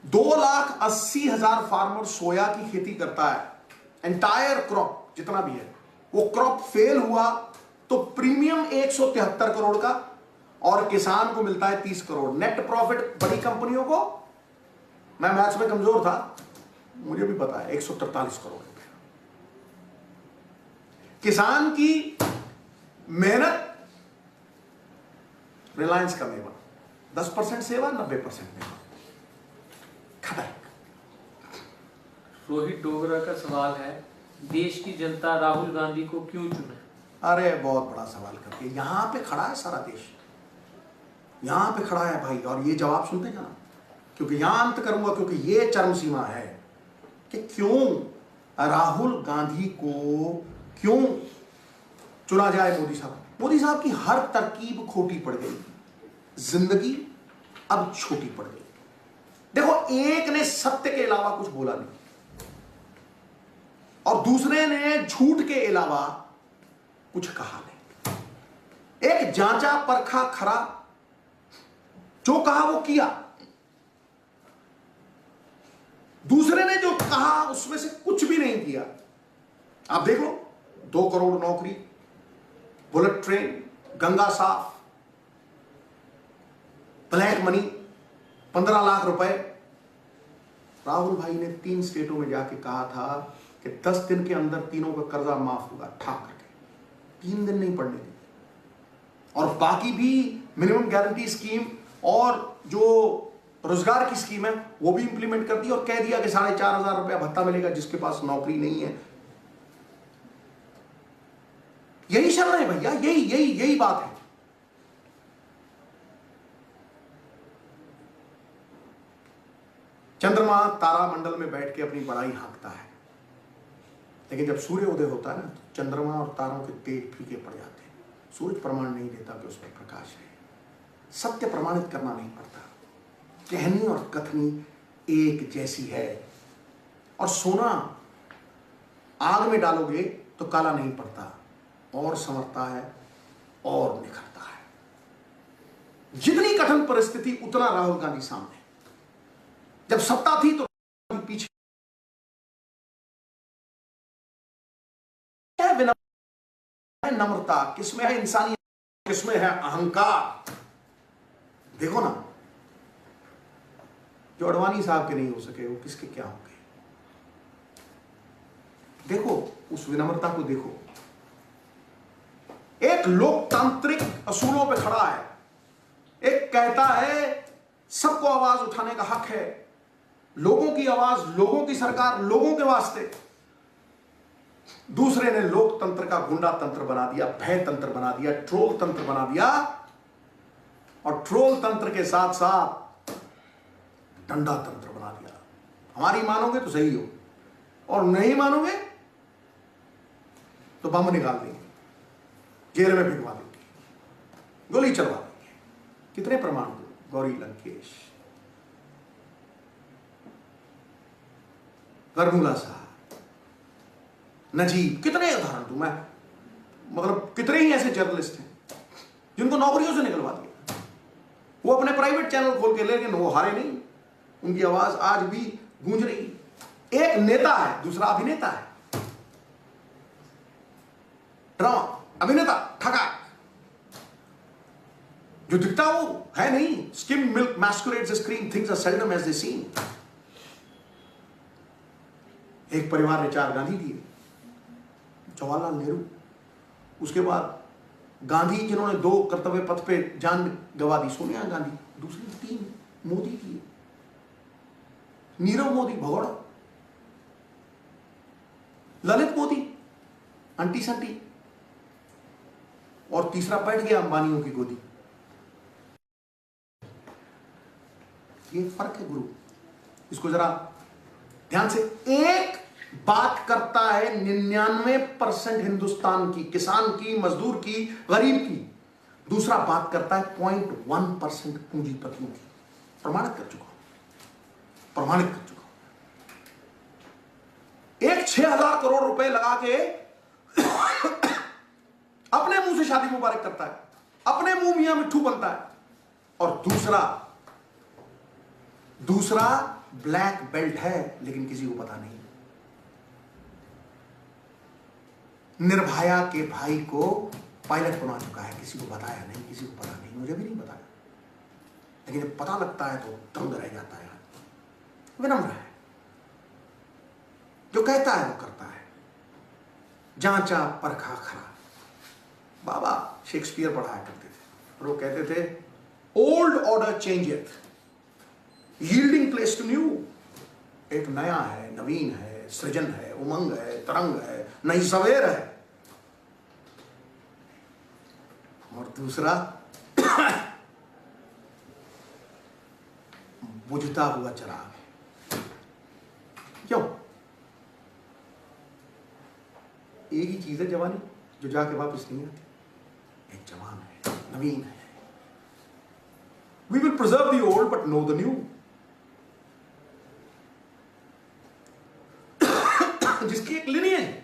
2,80,000 फार्मर सोया की खेती करता है, एंटायर क्रॉप जितना भी है, वो क्रॉप फेल हुआ तो प्रीमियम 173 करोड़ का और किसान को मिलता है 30 करोड़। नेट प्रॉफिट बड़ी कंपनियों को, मैं मैथ्स में कमजोर था, मुझे भी पता है, 143 करोड़ रुपए। किसान की मेहनत, रिलायंस का मेवा, 10% सेवा, 90% मेवा, खत्म। रोहित डोगरा का सवाल है, देश की जनता राहुल गांधी को क्यों चुने? अरे बहुत बड़ा सवाल करती है, यहां पे खड़ा है सारा देश, यहां पे खड़ा है भाई, और ये जवाब सुनते जाना, क्योंकि यहां अंत करूंगा, क्योंकि ये चरम सीमा है कि क्यों राहुल गांधी को क्यों चुना जाए मोदी साहब। मोदी साहब की हर तरकीब खोटी पड़ गई, जिंदगी अब छोटी पड़ गई। देखो, एक ने सत्य के अलावा कुछ बोला नहीं और दूसरे ने झूठ के अलावा कुछ कहा नहीं। एक जांचा परखा खरा, जो कहा वो किया, दूसरे ने जो कहा उसमें से कुछ भी नहीं किया। आप देख लो, 2 करोड़ नौकरी, बुलेट ट्रेन, गंगा साफ, ब्लैक मनी 15 लाख रुपए। राहुल भाई ने 3 स्टेटों में जाके कहा था कि 10 दिन के अंदर तीनों का कर्जा माफ होगा, ठाक करके 3 दिन नहीं पड़ने दी। और बाकी भी मिनिमम गारंटी स्कीम और जो रोजगार की स्कीम है वो भी इंप्लीमेंट कर दी और कह दिया कि 4,500 रुपया भत्ता मिलेगा जिसके पास नौकरी नहीं है। यही शरण है भैया, यही बात है। चंद्रमा तारामंडल में बैठ के अपनी बड़ाई हाँकता है, लेकिन जब सूर्य उदय होता है ना, तो चंद्रमा और तारों के तेज फीके पड़ जाते हैं। सूरज प्रमाण नहीं देता कि उसमें प्रकाश है। सत्य प्रमाणित करना नहीं पड़ता, कहनी और कथनी एक जैसी है। और सोना आग में डालोगे तो काला नहीं पड़ता, और संवरता है और निखरता है। जितनी कठिन परिस्थिति उतना राहुल गांधी सामने। जब सत्ता थी तो पीछे है नम्रता, किसमें है इंसानियत, किसमें है अहंकार। देखो ना, जो अडवाणी साहब के नहीं हो सके वो किसके क्या होंगे। देखो उस विनम्रता को, देखो एक लोकतांत्रिक असूलों पे खड़ा है, एक कहता है सबको आवाज उठाने का हक है, लोगों की आवाज, लोगों की सरकार, लोगों के वास्ते। दूसरे ने लोकतंत्र का गुंडा तंत्र बना दिया, भय तंत्र बना दिया, ट्रोल तंत्र बना दिया, और ट्रोल तंत्र के साथ साथ डंडा तंत्र बना दिया। हमारी मानोगे तो सही हो, और नहीं मानोगे तो बम निकाल देंगे, जेल में भिजवा देंगे, गोली चलवा देंगे। कितने प्रमाण दो? गौरी लंकेश, बरमूला साहब, नजीब, कितने उदाहरण दूं मैं, मतलब कितने ही ऐसे जर्नलिस्ट हैं जिनको नौकरियों से निकलवा दिया। वो अपने प्राइवेट चैनल खोल के, लेकिन वो हारे नहीं, उनकी आवाज आज भी गूंज रही। एक नेता है, दूसरा अभिनेता है, ड्रामा अभिनेता ठगा, जो दिखता वो है नहीं। Skim milk masquerades the screen, things are seldom as they seem. एक परिवार ने 4 गांधी दिए, जवाहरलाल नेहरू, उसके बाद गांधी जिन्होंने 2 कर्तव्य पथ पे जान गवा दी, सोनिया गांधी, दूसरी 3 मोदी दिए, नीरव मोदी भगोड़ा, ललित मोदी अंटी संटी, और तीसरा बैठ गया अंबानियों की गोदी। ये फर्क है गुरु, इसको जरा ध्यान से। एक बात करता है 99% हिंदुस्तान की, किसान की, मजदूर की, गरीब की, दूसरा बात करता है 0.1% पूंजीपतियों की। प्रमाणित कर चुका हूं, प्रमाणित कर चुका हूं। एक 6,000 करोड़ रुपए लगा के अपने मुंह से शादी मुबारक करता है, अपने मुंह मियां मिट्ठू बनता है, और दूसरा ब्लैक बेल्ट है लेकिन किसी को पता नहीं। निर्भया के भाई को पायलट बना चुका है, किसी को बताया नहीं, किसी को पता नहीं, मुझे भी नहीं बताया, लेकिन जब पता लगता है तो दंग रह जाता है। विनम्र है, जो कहता है वो करता है, जांचा परखा खरा। बाबा शेक्सपियर पढ़ाया करते थे, वो कहते थे old order changeth, yielding place to new. एक नया है, नवीन है, सृजन है, उमंग है, तरंग है, नई सवेर है, और दूसरा बुझता हुआ चिराग है। क्यों? एक ही चीज है जवानी, जो जाके वापस नहीं आती। एक जवान है, नवीन है। We will preserve the old but know the new. जिसकी एक लिनियज है,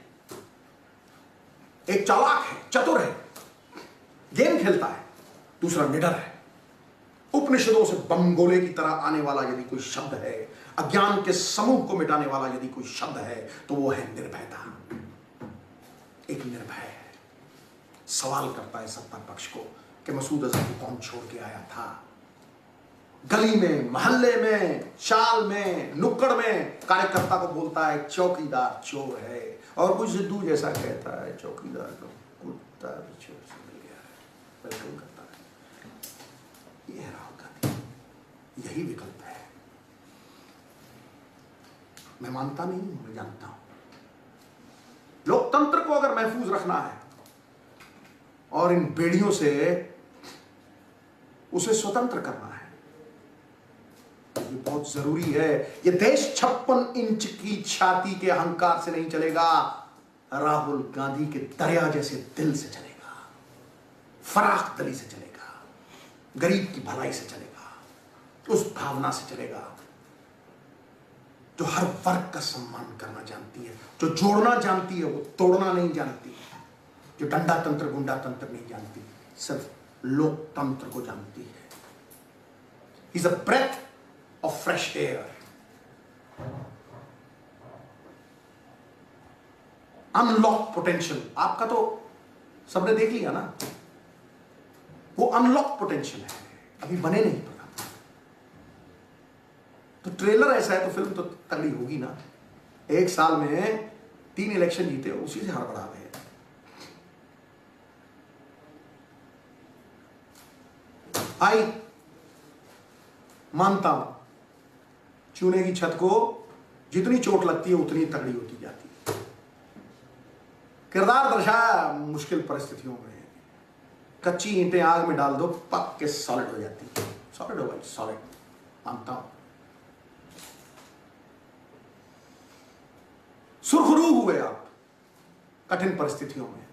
एक चालाक है, चतुर है, गेम खेलता है, दूसरा निडर है। उपनिषदों से बमगोले की तरह आने वाला यदि कोई शब्द है, अज्ञान के समूह को मिटाने वाला यदि कोई शब्द है, तो वो है निर्भयता। एक निर्भय है, सवाल करता है सत्ता पक्ष को कि मसूद अजहर को कौन छोड़ के आया था। गली में, मोहल्ले में, शाल में, नुक्कड़ में कार्यकर्ता को बोलता है चौकीदार चोर है, और कुछ जिद्दू जैसा कहता है चौकीदार को कुत्ता भी चोर से मिल गया है, वेलकम करता है। ये है राहुल गांधी, यही विकल्प है। मैं मानता नहीं, मैं जानता हूं। लोकतंत्र को अगर महफूज रखना है और इन बेड़ियों से उसे स्वतंत्र करना है, ये बहुत जरूरी है। ये देश 56 इंच की छाती के अहंकार से नहीं चलेगा, राहुल गांधी के दरिया जैसे दिल से चलेगा, फराख दिली से चलेगा, गरीब की भलाई से चलेगा, उस भावना से चलेगा जो हर वर्ग का सम्मान करना जानती है, जो जोड़ना जानती है, वो तोड़ना नहीं जानती, जो डंडा तंत्र गुंडा तंत्र नहीं जानती, सिर्फ लोकतंत्र को जानती है। He's a breath of fresh air. Unlock potential आपका तो सबने देख लिया ना, वो अनलॉक पोटेंशियल है, अभी बने नहीं प्रधान। तो ट्रेलर ऐसा है तो फिल्म तो तगड़ी होगी ना। 1 साल में 3 इलेक्शन जीते, उसी से हड़बड़ा गए। आई मानता हूं, चूने की छत को जितनी चोट लगती है उतनी तगड़ी होती जाती है। किरदार दर्शाया मुश्किल परिस्थितियों में, कच्ची ईंटें आग में डाल दो, पक के सॉलिड हो जाती है। सॉलिड हो भाई, सॉलिड, मानता हूं। सुरखरू हुए आप कठिन परिस्थितियों में,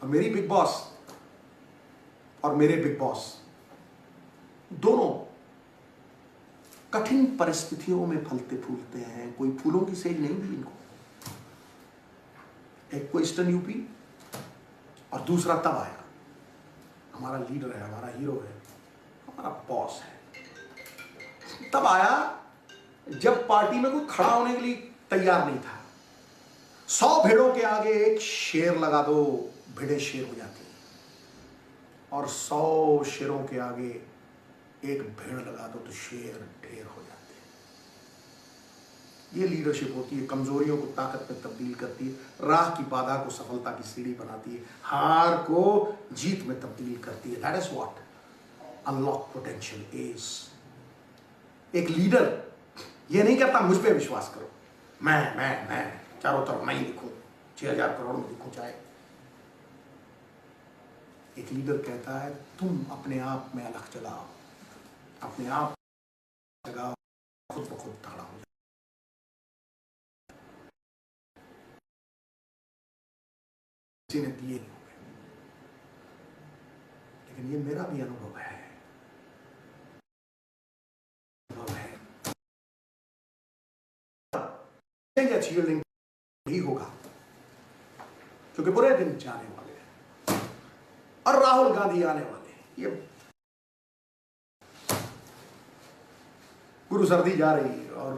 और मेरी बिग बॉस और मेरे बिग बॉस दोनों कठिन परिस्थितियों में फलते फूलते हैं। कोई फूलों की सेल नहीं दी इनको। एक को ईस्टर्न यूपी और दूसरा तब आया, हमारा लीडर है, हमारा हीरो है, हमारा बॉस है। तब आया जब पार्टी में कोई खड़ा होने के लिए तैयार नहीं था। 100 भेड़ों के आगे एक शेर लगा दो, भेड़ें शेर हो जाती हैं, और 100 शेरों के आगे एक भेड़ लगा दो तो शेर ढेर हो जाते हैं। ये लीडरशिप होती है। कमजोरियों को ताकत में तब्दील करती है, राह की बाधा को सफलता की सीढ़ी बनाती है, हार को जीत में तब्दील करती है। That is what unlock potential is. एक लीडर ये नहीं कहता मुझ पे विश्वास करो, मैं चारों तरफ मैं ही दिखूं, 6000 करोड़ में दिखूं चाहे। एक लीडर कहता है तुम अपने आप में अलग चलाओ, अपने आप जगाओ, खुद ब खुद खड़ा हो जाओ। किसी ने दिए नहीं होंगे, लेकिन ये मेरा भी अनुभव है। अचीवमेंट नहीं होगा क्योंकि बुरे दिन जाने वाले हैं और राहुल गांधी आने वाले हैं। ये गुरु सर्दी जा रही और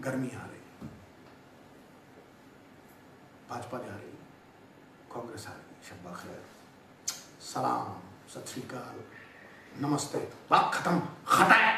गर्मी आ रही, भाजपा जा रही, कांग्रेस आ रही। शब्बा खैर, सलाम, सत श्री अकाल, नमस्ते, बात खत्म, खत्म।